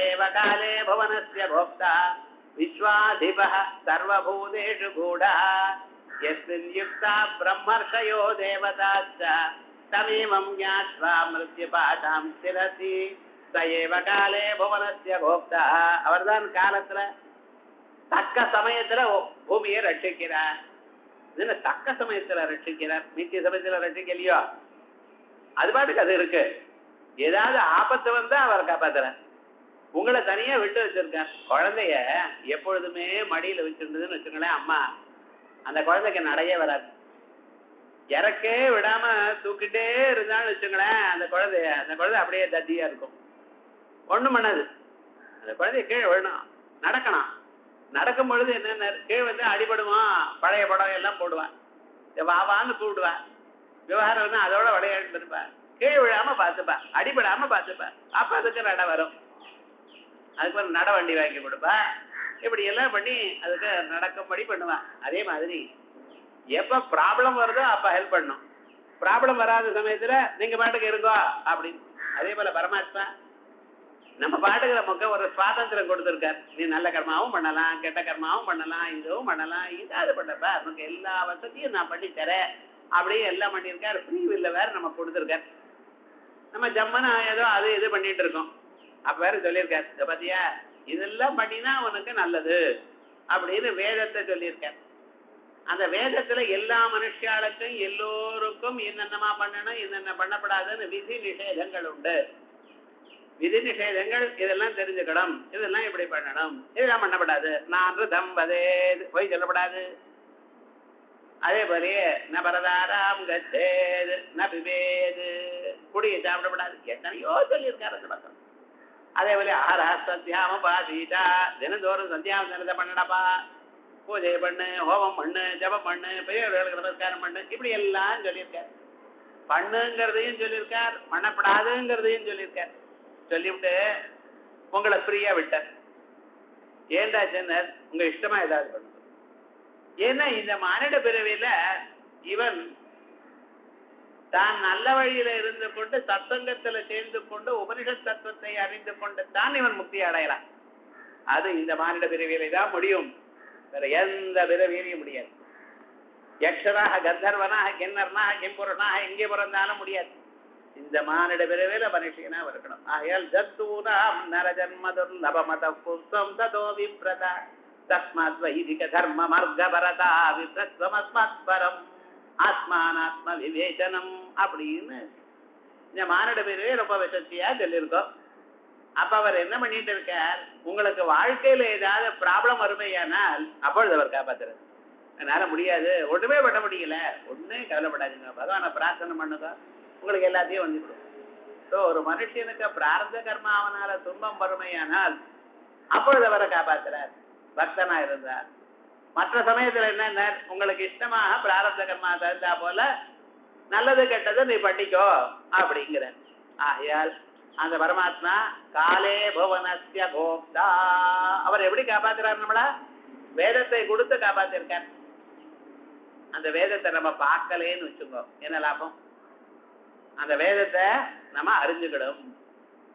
ஏவ காலே புவனஸ்ய போக்தா விஸ்வாதிபः சர்வபூதேஷு கூடः யஸ்மின் யுக்தா பிரம்மர்ஷயோ தேவதாச்ச தமேவம் ஞாத்வா மிருத்யுபாசாம் ஸ்திரதி. சயேவ காலே புவனஸ்ய போக்தா. அவர்தான் காலத்துல தக்க சமயத்துல பூமியை ரட்சிக்கிறார். இதுல தக்க சமயத்துல ரட்சிக்கிறார், மீத்திய சமயத்துல ரட்சிக்கலையோ. அது பாட்டுக்கு அது இருக்கு. ஏதாவது ஆபத்து வந்தா அவர் காப்பாத்துறார். உங்களை தனியா விட்டு வச்சிருக்கார். குழந்தைய எப்பொழுதுமே மடியில வச்சிருந்ததுன்னு வச்சுங்களேன், அம்மா, அந்த குழந்தைக்கு நடையே வராது. இறக்கே விடாம தூக்கிட்டே இருந்தான்னு வச்சுங்களேன், அந்த குழந்தை அப்படியே தத்தியா இருக்கும், ஒண்ணும் பண்ணாது. அந்த குழந்தைய கீழே விடணும், நடக்கணும். நடக்கும் பொழுது என்னென்ன கீழே வந்து அடிபடுவான், பழைய படம் எல்லாம் போடுவான், வாவான்னு கூப்பிடுவா. விவகாரம் வந்து அதோட விளையாட்டு இருப்பா. கீழே விழாம பார்த்துப்பா, அடிபடாம பார்த்துப்பா. அப்ப அதுக்கு நட வரும். அதுக்கு ஒரு நட வண்டி வாங்கி கொடுப்பா. இப்படி எல்லாம் பண்ணி அதுக்கு நடக்கும்படி பண்ணுவான். அதே மாதிரி எப்ப ப்ராப்ளம் வருதோ அப்ப ஹெல்ப் பண்ணும். ப்ராப்ளம் வராத சமயத்துல நீங்க பாட்டுக்கு இருக்கோ அப்படின்னு. அதே போல பரமாத்மா நம்ம பாட்டுக்கு நமக்கு ஒரு சுவாதந்திரம் கொடுத்துருக்காரு. நீ நல்ல கர்மாவும் பண்ணலாம், கெட்ட கர்மாவும் பண்ணலாம், இதுவும் பண்ணலாம், இதாவது பண்ணப்ப நமக்கு எல்லா வசதியும் நான் பண்ணி தரேன் அப்படியே எல்லாம் பண்ணியிருக்காரு. ஃப்ரீ வில்ல வேற நமக்கு கொடுத்துருக்காரு. நம்ம ஜம்மனா ஏதோ அது இது பண்ணிட்டு இருக்கோம். அப்ப வேற சொல்லியிருக்காரு, பாத்தியா இதெல்லாம் பண்ணினா உனக்கு நல்லது அப்படின்னு வேதத்தை சொல்லியிருக்காரு. அந்த வேதத்துல எல்லா மனுஷாளுக்கும் எல்லோருக்கும் என்னென்னமா பண்ணணும், என்னென்ன பண்ணப்படாதுன்னு விதி நிஷேதங்கள் உண்டு. விதி நிஷேதங்கள் இதெல்லாம் தெரிஞ்சுக்கணும். இதெல்லாம் இப்படி பண்ணணும், இதெல்லாம் பண்ணப்படாது. நான் தம்பதே போய் சொல்லப்படாது. அதே போலயே ந பரதாராம் கச்சேது ந பிபேது, குடியை சாப்பிடப்படாது. எத்தனையோ சொல்லியிருக்காரு அந்த பக்கம். அதே போல ஆஹா சத்தியாம பாதீட்டா, தினந்தோறும் சந்தியாவந்தனத்தை பண்ணடப்பா, பூஜை பண்ணு, ஹோமம் பண்ணு, ஜபம் பண்ணு, பெரியவர்களுக்கு நமஸ்காரம் பண்ணு, இப்படி எல்லாம் சொல்லியிருக்கார். பண்ணுங்கிறதையும் சொல்லியிருக்கார், பண்ணப்படாதுங்கிறதையும் சொல்லியிருக்கார். சொல்லிவிட்டு உங்களை ஃப்ரீயா விட்டார். ஏண்டா சொன்னார், உங்க இஷ்டமா ஏதாவது பண்ணு. ஏன்னா இந்த மானிட பிறவியில இவன் தான் நல்ல வழியில இருந்து கொண்டு சத்சங்கத்துல சேர்ந்து கொண்டு உபனிஷத் தத்துவத்தை அறிந்து கொண்டு தான் இவன் முக்தி அடையலாம். அது இந்த மானிட பிறவியில தான் முடியும், வேற எந்த பிறவியிலையும் முடியாது. யக்ஷனாக, கந்தர்வனாக, கிண்ணர்னாக, கிம்புரனாக எங்கே பிறந்தாலும் முடியாது. இந்த மானிட பிறவியில மனுஷனா இருக்கணும். ஆகையால் ஜத்தூனாம் நரஜன்ம துர்லபமத புருஷம் ததோ விப்ரதா தஸ்மாத் வைதிக தர்ம மார்க பரதா விப்ரத்வமஸ்மாத் பரம் ஆத்மானாத்ம விவேச்சனம் அப்படின்னு இந்த மானிட பிறவி ரொம்ப வசதியா சொல்லியிருக்கோம். அப்ப அவர் என்ன பண்ணிட்டு இருக்கார், உங்களுக்கு வாழ்க்கையில ஏதாவது ப்ராப்ளம் வருமையானால் அப்பொழுது அவர் காப்பாத்துறாரு. என்னால முடியாது, ஒண்ணுமே பண்ண முடியல, ஒன்னும் கவலைப்படாதீங்க, பகவானை பிரார்த்தனை பண்ணுங்க, உங்களுக்கு எல்லாத்தையும் வந்துடும். ஸோ ஒரு மனுஷனுக்கு பிரார்த்த கர்மாவனால துன்பம் வறுமையானால் அப்பொழுது அவரை காப்பாத்துறார் பக்தனா இருந்தார். மற்ற சமயத்துல என்ன, உங்களுக்கு இஷ்டமாக பிராரப்த கர்மா தந்தா போல நல்லது கெட்டது நீ பண்ணிக்கோ அப்படிங்கிற. ஆகையால் அந்த பரமாத்மா காலே புவனஸ்ய கோப்தா, அவர் எப்படி காப்பாத்துறாரு நம்மள, வேதத்தை கொடுத்து காப்பாத்திருக்கார். அந்த வேதத்தை நம்ம பார்க்கலேன்னு வச்சுக்கோ, என்ன லாபம்? அந்த வேதத்தை நம்ம அறிஞ்சுக்கிடும்.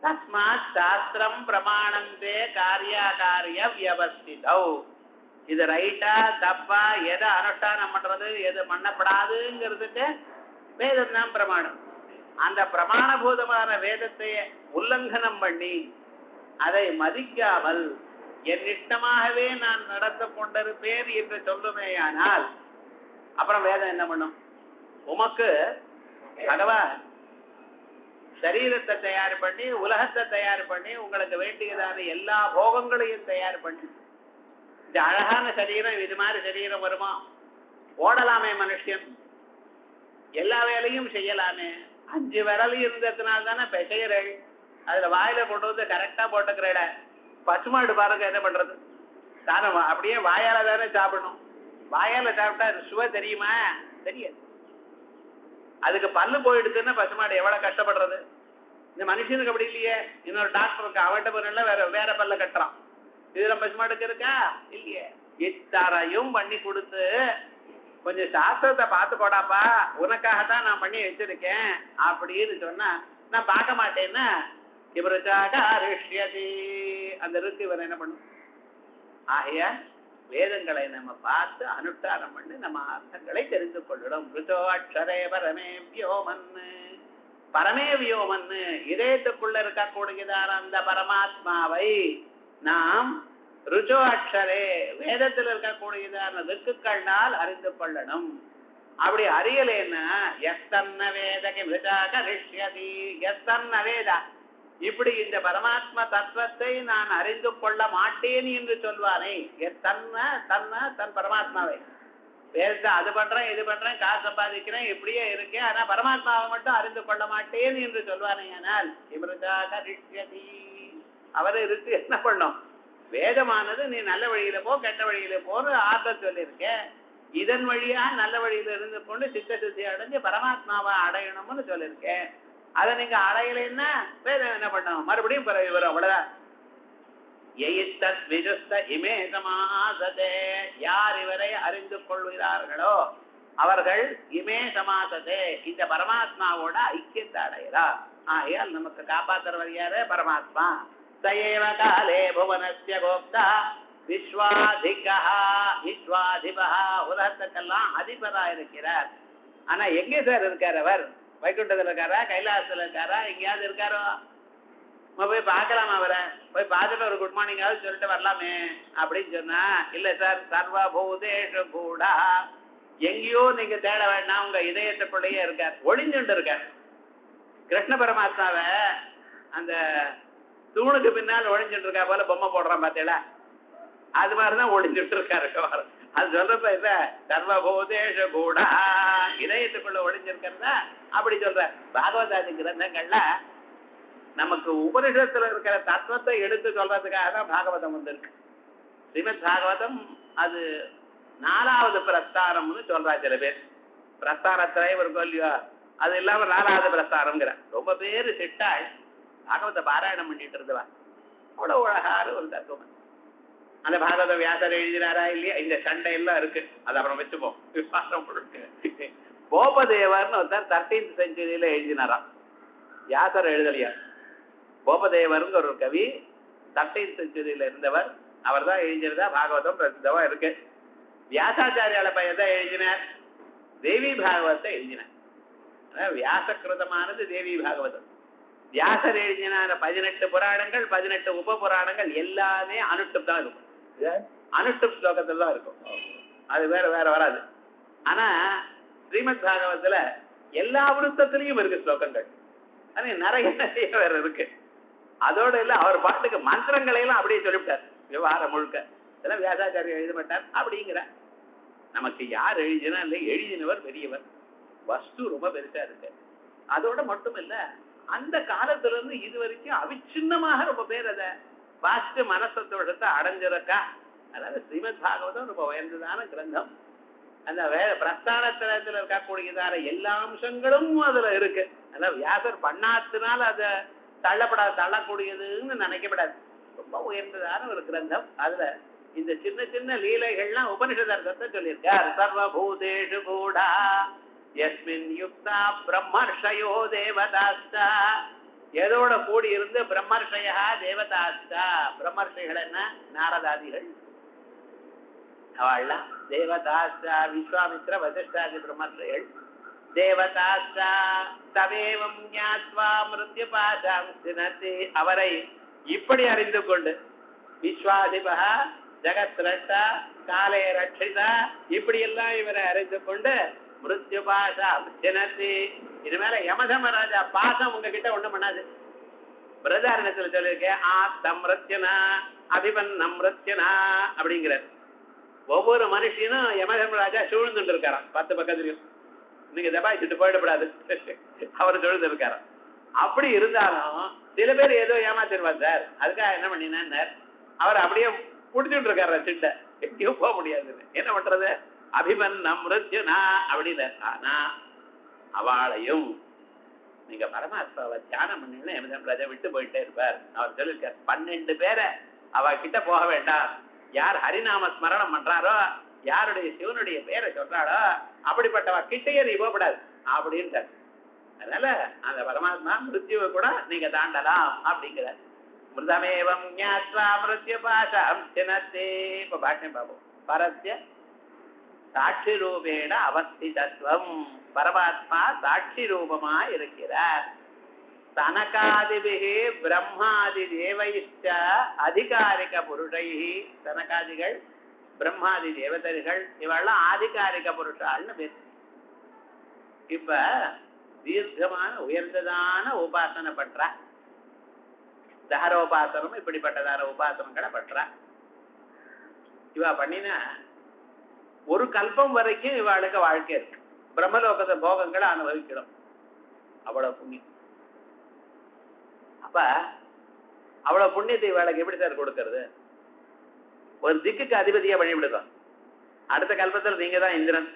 தஸ்மாத் சாஸ்திரம் பிரமாணந்தே காரியாகாரிய வியவஸ்திதௌ. இது ரைட்டா தப்பா, எதை அனுஷ்டானம் பண்றது எது பண்ணப்படாதுங்கிறதுக்கு வேதம் தான் பிரமாணம். அந்த பிரமாணபூதமான வேதத்தை உல்லங்கனம் பண்ணி அதை மதிக்காமல் என் இஷ்டமாகவே நான் நடந்து கொண்டிருப்பேன் என்று சொல்லுமேயானால் அப்புறம் வேதம் என்ன பண்ணும்? உமக்கு பகவான் சரீரத்தை தயார் பண்ணி, உலகத்தை தயார் பண்ணி, உங்களுக்கு வேண்டியதான எல்லா போகங்களையும் தயார் பண்ணி, இந்த அழகான சரீரம், இது மாதிரி சரீரம் வருமா? ஓடலாமே மனுஷன், எல்லா வேலையும் செய்யலாமே. 5 விரல் இருந்ததுனால தானே பெசையறள், அதுல வாயில கொண்டு வந்து கரெக்டா போட்டுக்கிறட. பசுமாடு பாருங்க என்ன பண்றது, தானே அப்படியே வாயால தானே சாப்பிடணும். வாயால சாப்பிட்டா சுவை தெரியுமா? தெரியாது. அதுக்கு பல்லு போயிடுச்சுன்னா பசுமாடு எவ்வளவு கஷ்டப்படுறது. இந்த மனுஷனுக்கு அப்படி இல்லையே. இன்னொரு டாக்டர் இருக்கு, அவட்ட போறல வேற பல்ல கட்டுறான். இதுல பசுமாடுக்கு இருக்கா? இல்லையே. இத்தரையும் பண்ணி கொடுத்து கொஞ்சம் சாஸ்திரத்தை பார்த்து போடாப்பா, உனக்காகத்தான் நான் பண்ணி வச்சிருக்கேன் அப்படின்னு சொன்னா நான் பார்க்க மாட்டேன்னா இவருக்காக அந்த இருக்கு இவர் என்ன பண்ணும்? ஆகைய வேதங்களை நம்ம பார்த்து அனுஷ்டானம் பண்ணி நம்ம அர்த்தங்களை தெரிந்து கொள்ளணும். ருச்சோ அக்ஷரே பரமே வியோமன்னு, பரமே வியோமன்னு இதயத்துக்குள்ள இருக்கக்கூடியதான அந்த பரமாத்மாவை நாம் ருச்சோ அக்ஷரே வேதத்தில் இருக்கக்கூடியதான திக்குக்கள்னால் அறிந்து கொள்ளணும். அப்படி அறியலேன்னா எத்தன்ன வேதகி மிருதாகரிஷ்யதி, எத்தன்ன வேதா, இப்படி இந்த பரமாத்மா தத்துவத்தை நான் அறிந்து கொள்ள மாட்டேன் என்று சொல்வானே, தன் பரமாத்மாவை வேதத்தை அது பண்றேன் இது பண்றேன் காசு சம்பாதிக்கிறேன் இப்படியே இருக்கேன், ஆனா பரமாத்மாவை மட்டும் அறிந்து கொள்ள மாட்டேன் என்று சொல்வானே, ஆனால் இமிருதாகரிஷ்யதி, அவரை இருக்கு என்ன பண்ணும்? வேதமானது நீ நல்ல வழியில போ கெட்ட வழியில போன்னு ஆர்த்த சொல்லியிருக்க, இதன் வழியா நல்ல வழியில இருந்து கொண்டு சித்த சுத்தி அடைஞ்சு பரமாத்மாவை அடையணும்னு சொல்லியிருக்கேன். அதை நீங்க அடையலைன்னா வேதம் என்ன பண்ணும்? மறுபடியும் பிறகு வரும், அவ்வளவுதான். யார் இவரை அறிந்து கொள்கிறார்களோ அவர்கள் இமே சமாசதே, இந்த பரமாத்மாவோட ஐக்கியத்தை அடைகிறார். ஆகையால் நமக்கு காப்பாற்றுறவர் யாரு? பரமாத்மா. சயேவ காலே புவனஸ்ய கோப்தா விஸ்வாதிகா, விஸ்வாதிபா, உலகத்துக்கெல்லாம் அதிபரா இருக்கிறார். ஆனா எங்கே சார் இருக்கார் அவர்? வைகுண்டத்துல இருக்காரா, கைலாசத்துல இருக்காரா, எங்கேயாவது இருக்காரோ? நம்ம போய் பார்க்கலாமா? அவரை போய் பார்த்துட்டு ஒரு குட் மார்னிங் ஆகுது சொல்லிட்டு வரலாமே அப்படின்னு சொன்னா, இல்ல சார் சர்வபூதேஷு கூடா, எங்கேயோ நீங்க தேட வேண்டாம், உங்க இதயத்துக்குள்ளேயே இருக்கார், ஒளிஞ்சுட்டு இருக்கார். கிருஷ்ண பரமாத்மாவை அந்த தூணுக்கு பின்னால் ஒளிஞ்சுட்டு இருக்கா போல பொம்மை போடுறான் பார்த்தீங்களா, அது மாதிரிதான் ஒளிஞ்சுட்டு இருக்காரு. அது சொல்றப்ப இல்ல சர்வபூதேஷு கூடா, இதயத்துக்குள்ள ஒளிஞ்சிருக்கிறதா அப்படி சொல்ற. பாகவதாதி கிரந்தங்கள்ல நமக்கு உபனிஷத்துல இருக்கிற தத்துவத்தை எடுத்து சொல்றதுக்காக தான் பாகவதம் வந்திருக்கு. ஸ்ரீமத் பாகவதம் அது 4வது பிரஸ்தாரம்னு சொல்றா சில பேர். பிரஸ்தாரத்திலே ஒரு கொல்லியோ அது இல்லாம 4வது பிரஸ்தாரம்ங்கிற ரொம்ப பேரு சிட்டாள் பாகவத பாராயணம் பண்ணிட்டு இருந்தவா. அவ்வளவு அழகான ஒரு தத்துவம். அந்த பாகவத வியாசர் எழுதினாரா இல்லையா, இந்த சண்டை எல்லாம் இருக்கு, அது அப்புறம் வச்சுப்போம். கோபதேவர்னு ஒருத்தர் 13th centuryல எழுதினாராம், வியாசர் எழுதலையா. கோபதேவருங்க ஒரு கவி 13th centuryல இருந்தவர், அவர் தான் எழுதினதா பாகவதம் பிரசித்தமா இருக்கு. வியாசாச்சாரியால பையன் தான் எழுதினார், தேவி பாகவதத்தை எழுதினார். வியாசகிருதமானது தேவி பாகவதம். வியாசர் எழுதின 18 புராணங்கள் 18 உப புராணங்கள் எல்லாமே அனுஷ்டுப் தான் இருக்கும், அனுஷ்டுப் ஸ்லோகத்துல தான் இருக்கும், அது வேற வேற வராது. ஆனா ஸ்ரீமத் பாகவத்துல எல்லா விருத்தத்திலையும் இருக்கு ஸ்லோகங்கள். ஆனா நிறைய நிறைய வேற இருக்கு. அதோட இல்ல அவர் பாட்டுக்கு மந்திரங்களை எல்லாம் அப்படியே சொல்லிவிட்டார். விவகாரம் முழுக்க இதெல்லாம் வியாசாச்சாரியம் எழுத மாட்டார் அப்படிங்கிற. நமக்கு யார் எழுதினா இல்லை, எழுதினவர் பெரியவர், வஸ்து ரொம்ப பெருசா இருக்கு. அதோட மட்டும் இல்ல, அந்த காலத்துல இருந்து இது வரைக்கும் அவிச்சின்னமாக ரொம்ப பேர் அதை வாசித்து மனசத்தோடத்தை அடைஞ்சிருக்கா. அதனால ஸ்ரீமத் பாகவதம் ரொம்ப உயர்ந்ததான கிரந்தம். அந்த பிரஸ்தானத்திரத்துல இருக்கக்கூடியதான எல்லா அம்சங்களும் அதுல இருக்கு. அதனால வியாசர் பண்ணாத்தினால அதை தள்ளக்கூடியதுன்னு நினைக்கப்படாது. ரொம்ப உயர்ந்ததான ஒரு கிரந்தம். அதுல இந்த சின்ன சின்ன லீலைகள்லாம் உபனிஷதத்தை சொல்லியிருக்கார். சர்வபூதேஷு கூடா யஸ்மின் யுக்தா பிரம்மர்ஷயோ தேவதாஸ்தா. எதோட கூடி இருந்து பிரம்மர்ஷயா தேவதாஸ்தா. பிரம்மர்ஷிகள் என்ன? நாரதாதிகள். அவள்லாம் தேவதாஸ்தா விஸ்வாமித்ர வசிஷ்டாதி பிரம்மர்ஷிகள். தேவதாஸ்தா தவேவம் ஞாத்வா மிருத்யுபாசாம் சினத்தி. அவரை இப்படி அறிந்து கொண்டு விஸ்வாதிபா ஜகத்ரஷ்டா காலே ரட்சிதா இப்படி எல்லாம் இவரை அறிந்து கொண்டு மிருத்யுபாசாம் சினத்தி. இனிமேல யமதமராஜா பாசம் உங்ககிட்ட ஒண்ணும் பண்ணாது. பிரதாரணத்துல சொல்லியிருக்கேன், ஆத்தம் மிருத்யனா அபிபன்னம் மிருத்யனா அப்படிங்கிறார். ஒவ்வொரு மனுஷனும் யமதமராஜா சூழ்ந்துட்டு இருக்காராம் 10 பக்கத்துலயும். நீங்க தபாய்ச்சிட்டு போயிடப்படாது, அவர் சூழ்ந்து இருக்காராம். அப்படி இருந்தாலும் சில பேர் ஏதோ ஏமாத்திருவார் சார். அதுக்காக என்ன பண்ணினார், அவர் அப்படியே புடிச்சுட்டு இருக்காரு சிட்ட, எங்கேயும் போக முடியாது. என்ன பண்றது? அபிமன்னம் மிருத்யுனா அப்படின்னு. ஆனா அவளையும் நீங்க பரமாத்மாவை தியானம் பண்ணீங்கன்னா யமதமராஜா விட்டு போயிட்டே இருப்பார். அவர் சொல்லிருக்கார், 12 பேரை அவ கிட்ட போக வேண்டாம். யார் ஹரிநாம ஸ்மரணம் பண்றாரோ, யாருடைய சிவனுடைய பேரை சொல்றாளோ அப்படிப்பட்டவ கிட்டையே நீ போகப்படாது அப்படின்ட்டார். அதனால அந்த பரமாத்மா மிருத்யுவை கூட நீங்க தாண்டலாம் அப்படிங்கிற. மிருதமேவம் ஞாத்வா மிருத்யுபாசாம் சினத்தே. இப்ப பாஷ்யம் பார்ப்போம். பரஸ்ய சாட்சி ரூபேண அவஸ்திதத்துவம். பரமாத்மா சாட்சி ரூபமா இருக்கிறார். தனகாதிபிகி பிரம்மாதி தேவைஷ்ட அதிகாரிக புருஷை. தனகாதிகள் பிரம்மாதி தேவதர்கள் இவெல்லாம் ஆதிகாரிக புருஷால்னு பேர். இப்ப தீர்க்கமான உயர்ந்ததான உபாசனை பண்ற, தஹரோபாசனம் இப்படிப்பட்டதான உபாசனங்களை பண்ற. இவ பண்ணினா ஒரு கல்பம் வரைக்கும் இவாளுக்கு வாழ்க்கை இருக்கு. பிரம்மலோகத்தை போகங்களை அனுபவிக்கணும். அவ்வளவு புண்ணியம். அப்ப அவ்வளவு புண்ணியத்தை இவாளுக்கு எப்படி சார் கொடுக்கறது? ஒரு திக்குக்கு அதிபதியா பண்ணிவிடுதோம். அடுத்த கல்பத்தில் நீங்க தான் இந்திரன்,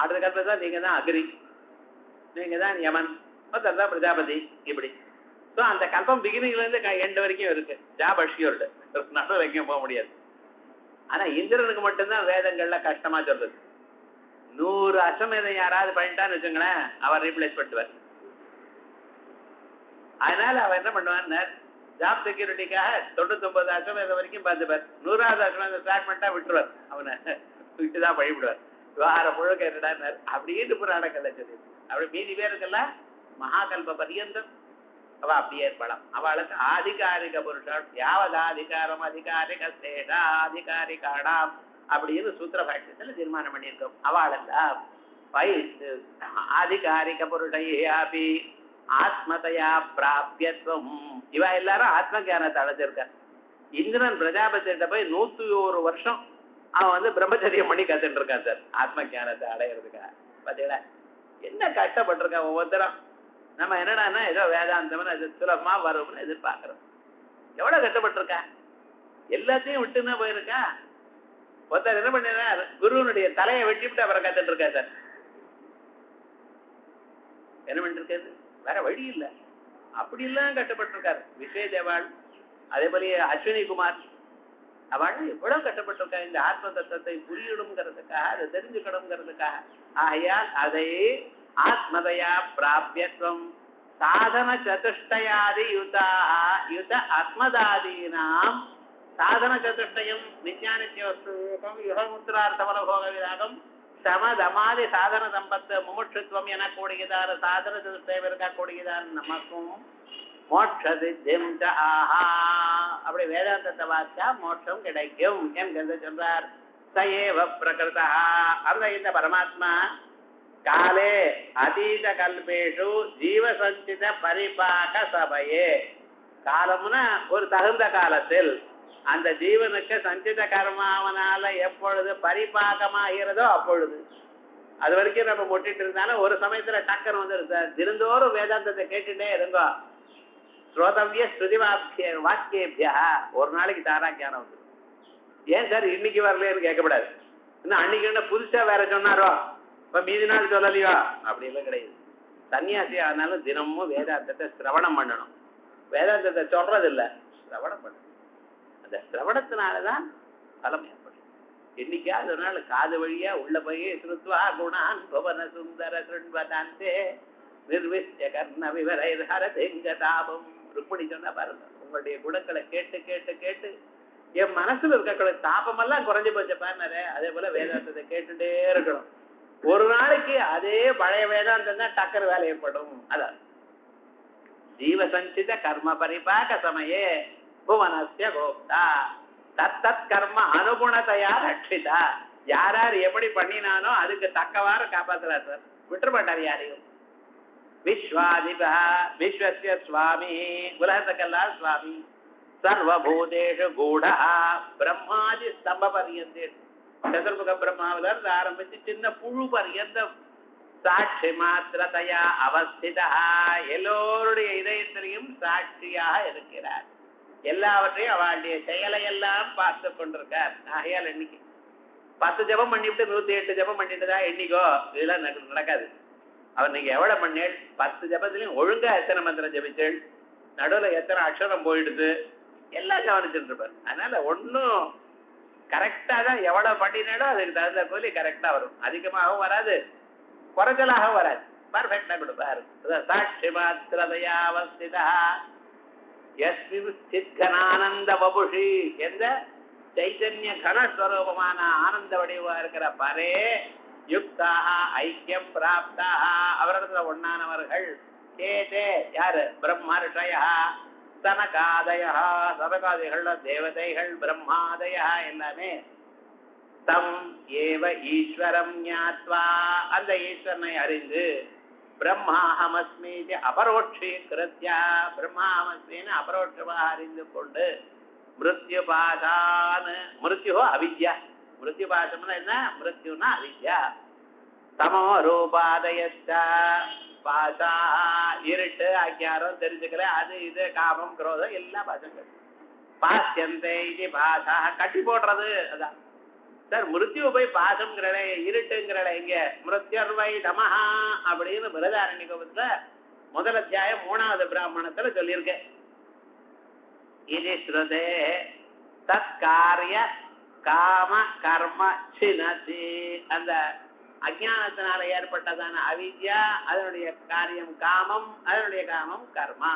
அடுத்த கல்பத்தில் நீங்க தான் அக்னி, நீங்க தான் யமன், மொத்தம் பிரஜாபதி. இப்படி அந்த கல்பம் பிகினிங்ல இருந்து எண்டு வரைக்கும் இருக்கு. ஜாப் அஷ்யூர்டு, நடு வரைக்கும் போக முடியாது. ஆனா இந்திரனுக்கு மட்டும்தான் வேதங்கள்ல கஷ்டமா சொல்றது. 100 அஸ்வமேதம் யாராவது பண்ணிட்டான்னு வச்சுங்களேன், அவர் ரீப்ளேஸ் பண்ணுவார். அதனால அவர் என்ன பண்ணுவார், ஜாப் செக்யூரிட்டிக்காக 99 அஸ்வமேதம் வரைக்கும் பார்த்துப்பார். 100வது அஸ்வமேதம் ஸ்டார்ட் பண்ணிட்டா விட்டுருவார். அவனை விட்டுதான் வழிவிடுவார். விவகாரம் முழுக்க என்னடார் அப்படின்னு புராணங்கள்ல சொல்லி. அப்படி மீதி பேருக்கெல்லாம் மகாகல்ப பரியந்தம் அவ அப்படியே ஏற்படலாம். அவளுக்கு ஆதிகாரிக புருஷன் யாவதாதிகாரம் அதிகாரிக சேஷா அதிகாரிகாடாம் அப்படின்னு சூத்திர பாஷ்யத்துல தீர்மானம் பண்ணியிருக்கோம். அவளெல்லாம் ஆதிகாரிக புருஷையாபி ஆத்மதையா பிராபியத்துவம். இவ எல்லாரும் ஆத்ம ஜானத்தை அடைஞ்சிருக்க. இந்திரன் பிரஜாபதிட்ட போய் 101 வருஷம் அவன் பிரம்மச்சரியம் பண்ணி கத்துட்டு இருக்கான் சார், ஆத்ம ஜானத்தை அடையிறதுக்கா. பாத்தீங்களா என்ன கஷ்டப்பட்டிருக்கான் ஒவ்வொருத்தரும். நம்ம என்னடான்னா ஏதோ வேதாந்தம் அது சுலபமா வரும்னு எதிர்பார்க்கிறோம். எவ்வளவு கஷ்டப்பட்டிருக்கா, எல்லாத்தையும் விட்டுன்னா போயிருக்கா. ஒருத்தர் என்ன பண்ணினார், குருவனுடைய தலையை வெட்டிவிட்டு அவரை கத்துட்டு இருக்கா சார். என்ன பண்ணிட்டு இருக்காரு, வேற வழி இல்லை. அப்படி எல்லாம் கஷ்டப்பட்டிருக்காரு. விஜய் தேவாள், அதே போல அஸ்வினி குமார், அவள் எவ்வளவு கஷ்டப்பட்டிருக்கா இந்த ஆத்ம தத்துவத்தை புரியணுங்கிறதுக்காக, அதை தெரிஞ்சுக்கணுங்கிறதுக்காக. ஆகையால் அதை ஆத்மதையா பிராபியத்துவம் சாதன சதுஷ்டயாதி யுத ஆத்மதாதீனாம். சாதன சதுஷ்டயம் நித்யானித்யோஸ்தம் யுகமுத்திரார்த்தபலபோக விராகம் சமதமாதி சாதன சம்பத்து முமுட்சுத்துவம் என கூடுகிறார். சாதன சதுஷ்டயம் இருக்கக்கூடியதான் நமக்கும் மோட்ச சித்திம் ஆஹா. அப்படி வேதாந்தத்தை வாசிச்சா மோட்சம் கிடைக்கும் என்கிறது சொல்றார். சயேவ பிரகிருதா. அந்த இந்த பரமாத்மா காலே அதீத கல்பேஷு ஜீவசஞ்சித பரிபாக சபையே. காலம்னா ஒரு தகுந்த காலத்தில் அந்த ஜீவனுக்கு சஞ்சித கர்மாவனால எப்பொழுது பரிபாகமாகிறதோ அப்பொழுது. அது வரைக்கும் நம்ம முட்டிட்டு இருந்தாலும் ஒரு சமயத்துல டக்கர் வந்துருது. தினந்தோறும் வேதாந்தத்தை கேட்டுட்டே இருங்கோ. ஸ்ரோதவிய ஸ்ருதி வாக்கியேபியா ஒரு நாளைக்கு தாரா ஞானம் வந்து. ஏன் சார் இன்னைக்கு வரலன்னு கேட்கக்கூடாது. இன்னும் அன்னைக்கு என்ன புதுசா வேற சொன்னாரோ இப்ப மீதி நாள் சொல்லலையோ அப்படி எல்லாம் கிடையாது. சன்னியாசி ஆனாலும் தினமும் வேதாந்தத்தை சிரவணம் பண்ணணும். வேதாந்தத்தை சொல்றது இல்ல, சிரவணம் பண்ணணும். அந்த சிரவணத்தினாலதான் பலம் ஏற்படும். என்னைக்காவது ஒரு நாள் காது வழியா உள்ள போய் ஸ்ருத்வா குணான் புவன சுந்தர சுண்வதாந்தே நிர்விஷ்ய கர்ண விவரதாபம் ருக்மிணி சொன்னா பாருங்க, உங்களுடைய குணங்களை கேட்டு கேட்டு கேட்டு என் மனசுல இருக்க தாபமெல்லாம் குறைஞ்சு போச்ச பாருனாரு. அதே போல வேதாந்தத்தை கேட்டுட்டே இருக்கணும். ஒரு நாளைக்கு அதே பழைய வேதாந்தம் தான் டக்கர் வேலை ஏற்படும். அதான் ஜீவசஞ்சித கர்ம பரிபாக சமயே புவனஸ்ய கோப்தா தத்தத் கர்ம அனுகுணத்தையா ரட்சிதா. யார் யார் எப்படி பண்ணினானோ அதுக்கு தக்கவாறு காப்பாத்துறார் சார், விட்டுற மாட்டார் யாரையும். விஸ்வாதிபா விஸ்வஸ்ய சுவாமி, உலகத்துக்கெல்லாம் சுவாமி. சர்வபூதேஷு கூட பிரம்மாதி ஸ்தம்ப பரியந்தே, சதுர்முக பிரம்மாவில இருந்து ஆரம்பிச்சு சின்ன புழு பரியந்தம் சாட்சி மாத்திரத்தையா அவஸ்திதா, எல்லோருடைய இதயத்திலையும் சாட்சியாக இருக்கிறார். எல்லாவற்றையும் அவளுடைய செயலை எல்லாம் பார்த்து கொண்டிருக்கார். ஆகையால் எண்ணிக்கை 10 ஜபம் பண்ணிவிட்டு 108 ஜபம் பண்ணிட்டுதா எண்ணிக்கோ, இதெல்லாம் நடக்காது. அவர் நீங்க எவ்வளவு பண்ணேள், 10 ஜபத்திலையும் ஒழுங்கா எத்தனை மந்திரம் ஜபிச்சேள், நடுவில் எத்தனை அக்ஷரம் போயிடுது எல்லாம் கவனிச்சுட்டு இருப்பார். அதனால ஒன்னும் கரெக்டா தான் எவ்வளவு பண்ணினாலும் அதுக்கு தகுந்த கூலி கரெக்டா வரும். அதிகமாகவும் வராது, குறைச்சலாகவும் வராது, பர்ஃபெக்டா கொடுப்பாரு. சாட்சி மாத்திரதையா அவஸ்திதா யஸ்மின் வபுஷி, எந்த சைத்தன்ய கனஸ்வரூபமான ஆனந்த வடிவா இருக்கிற பரே யுக்தாக ஐக்கியம் பிராப்தாக, அவரிடத்துல ஒன்னானவர்கள். கேதே யாரு, பிரம்மர்ஷயா சனகாதயா, சனகாதிகள் தேவதைகள், பிரம்மாதயா எல்லாமே. தம் ஏவ ஈஸ்வரம் ஞாத்வா, அந்த ஈஸ்வரனை அறிந்து பிரம்மாஹமஸ்மி அபரோட்சீகிருத்யா, பிரம்மாஹமஸ்மின்னு அபரோட்சமாக அறிந்து கொண்டு மிருத்யு பாசான், மிருத்யு அவித்யா, மிருத்யு பாசம்னா என்ன, மிருத்யுனா அவித்யா. தமோ ரூபாதயஸ்ச பாசா, இருட்டு அஜ்ஞானம் தெரிஞ்சுக்கல, அது இது காமம் குரோதம் எல்லா பாசங்கள். பாசியந்தே இது பாசா, கட்டி போடுறது. அதான் சார் மிருத்யு போய் பாசம்ங்கிறட இருட்டுங்கிறட இங்க மிருத்யர்வை தமஹா அப்படின்னு பிரதாரண்யத்துல முதல் அத்தியாயம் 3வது பிராமணத்துல சொல்லியிருக்கேன். இது ஸ்ருதே தற்காரிய காம கர்ம சினதி, அந்த அஜானத்தினால ஏற்பட்டதான அவித்யா, அதனுடைய காரியம் காமம், அதனுடைய காமம் கர்மா.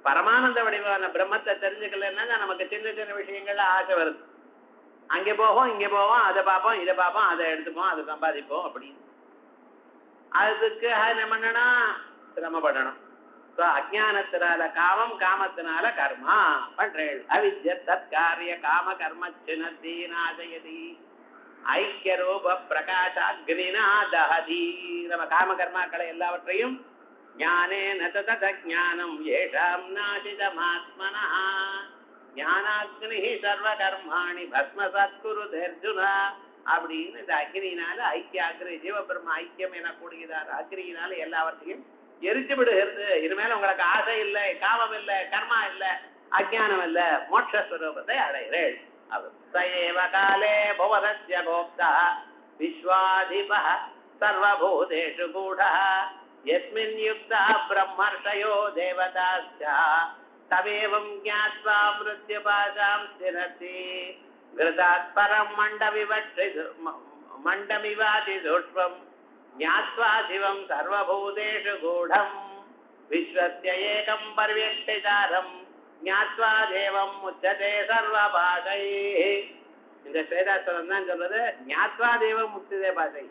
பரமானந்த வடிவான பிரம்மத்தை தெரிஞ்சுக்கலன்னா நமக்கு சின்ன சின்ன விஷயங்கள்ல ஆசை வருது. அங்கே போவோம் இங்கே போவோம், அதை பார்ப்போம் இதை பார்ப்போம், அதை எடுத்துப்போம், அதை சம்பாதிப்போம் அப்படின்னு. அதுக்கு என்ன பண்ணணும், சிரமப்படணும். அஜானத்தினால காமம், காமத்தினால கர்மா பண்றேன். அவித்ய தற்காரிய காம கர்ம சினதி நாதயதி ஐக்கிய ரூப பிரகாசாக்னினா தஹதி. நம்ம காம கர்மாக்களை எல்லாவற்றையும் ஞானே நதத ஞானம் ஏஷாம் நாசிதமாத்மனா ஞானாக்னி சர்வ கர்மாணி பஸ்மசத் குருதே அர்ஜுனா அப்படின்னு இந்த அக்னியினால ஐக்கிய அக்னி ஜீவபிரம்ம ஐக்கியம் எனக்கூடியதான அக்னியினால எல்லாவற்றையும் எரிச்சு விடுகிறது. இனிமேல உங்களுக்கு ஆசை இல்லை, காமம் இல்லை, கர்மா இல்லை, அஜானம் இல்லை, மோட்சஸ்வரூபத்தை அடைகிறேன். சயேவ காலே புவனஸ்ய கோப்தா விஸ்வாதிபः சர்வபூதேஷு கூடः யஸ்மின் யுக்தா பிரம்மர்ஷயோ தேவதாஸ்ச தவேவம் ஞாத்வா மிருத்யுபாசாம் ஸ்திரதி கிருதாத் பரம் மண்டமிவாதி துஷ்வம் ஞாத்வா சிவம் சர்வபூதேஷு கூடம் விஸ்வஸ்ய ஏகம் பர்யக்ஷிதாரம் ஞாத்வா தேவம் முச்சதே சர்வபாசை. இந்த ஸ்வேதாஸ்வரம் தான் சொல்றது, ஞாத்வா தேவம் முச்சதே பாசை.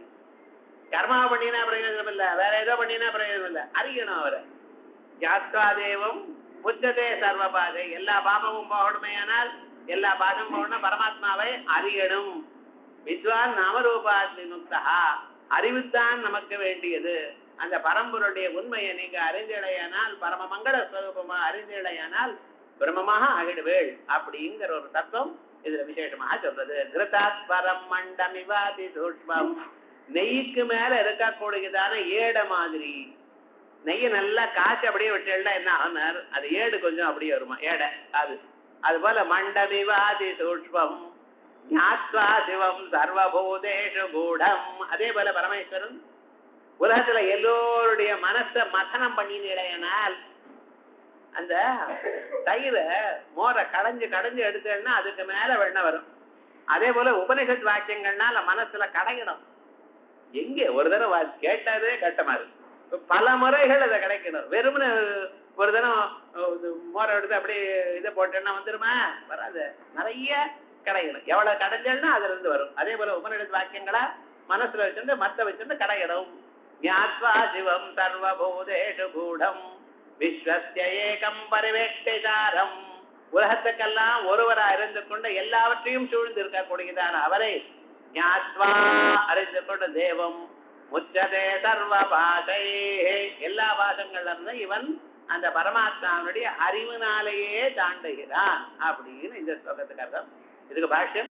கர்மா பண்ணினா பிரயோஜனம் இல்லை, வேற ஏதோ பண்ணினா பிரயோஜனம் இல்லை, அறியணும் அவரை. ஞாத்வா தேவம் முச்சதே சர்வபாசை, எல்லா பாபமும் போகணுமே, ஆனால் எல்லா பாசமும் போகணும், பரமாத்மாவை அறியணும். வித்வான் நாமரூபாத்மி முக்தா, அறிவுத்தான் நமக்கு வேண்டியது. அந்த பரம்பொருடைய உண்மையை நீங்க அறிந்தடையானால், பரம மங்கள ஸ்வரூபமா அறிந்தடையானால் பிரம்மமாக ஆகிடுவேள் அப்படிங்கிற ஒரு தத்துவம் இதுல விசேஷமாக சொல்றது. கிருதாஸ்வரம் மண்டமிவாதி சூஷ்மம், நெய்க்கு மேல இருக்கக்கூடியதான ஏட மாதிரி. நெய்ய நல்லா காய்ச்சி அப்படியே விட்டுல என்ன ஆனார், அது ஏடு கொஞ்சம் அப்படியே வருமா ஏடை, அது போல மண்டமிவாதி சூஷ்மம் ஞாத்வா சிவம் சர்வபூதேஷு கூடம். அதே போல பரமேஸ்வரன் உலகத்துல எல்லோருடைய மனசை மதனம் பண்ணினால் அந்த தயிர மோரை கடைஞ்சு கடைஞ்சு எடுத்தேன்னா அதுக்கு மேல வெண்ணெய் வரும். அதே போல உபனிஷத் வாக்கியங்கள்னால மனசுல கடையணும். எங்க ஒரு தடவை கேட்டதே கட்டமா இருக்கு, பல முறைகள் அதை கிடைக்கணும். வெறுமனே ஒரு தினம் மோரை எடுத்து அப்படியே இதை போட்டேன்னா வந்துருமா, வராது. நிறைய கடையணும். எவ்வளவு கடைஞ்சல்னா அதுல இருந்து வரும். அதே போல உபனிஷத் வாக்கியங்களா மனசுல வச்சிருந்து மத்த வச்சிருந்து கடையணும். ஞாத்வா சிவம் சர்வபூதேஷு கூடம் விஸ்வஸ்ய ஏகம் பரிவேஷ்டிதாரம். உலகத்துக்கெல்லாம் ஒருவரா இருந்து கொண்டு எல்லாவற்றையும் சூழ்ந்து இருக்கக்கூடியதான அவரை ஞாத்வா அறிந்து கொண்டு தேவம் முச்சதே சர்வ பாதை. எல்லா பாதங்கள்ல இருந்து இவன் அந்த பரமாத்மாவுடைய அறிவினாலேயே தாண்டுகிறான் அப்படின்னு இந்த ஸ்லோகத்துக்கு அர்த்தம். இதுக்கு பாஷ்யம்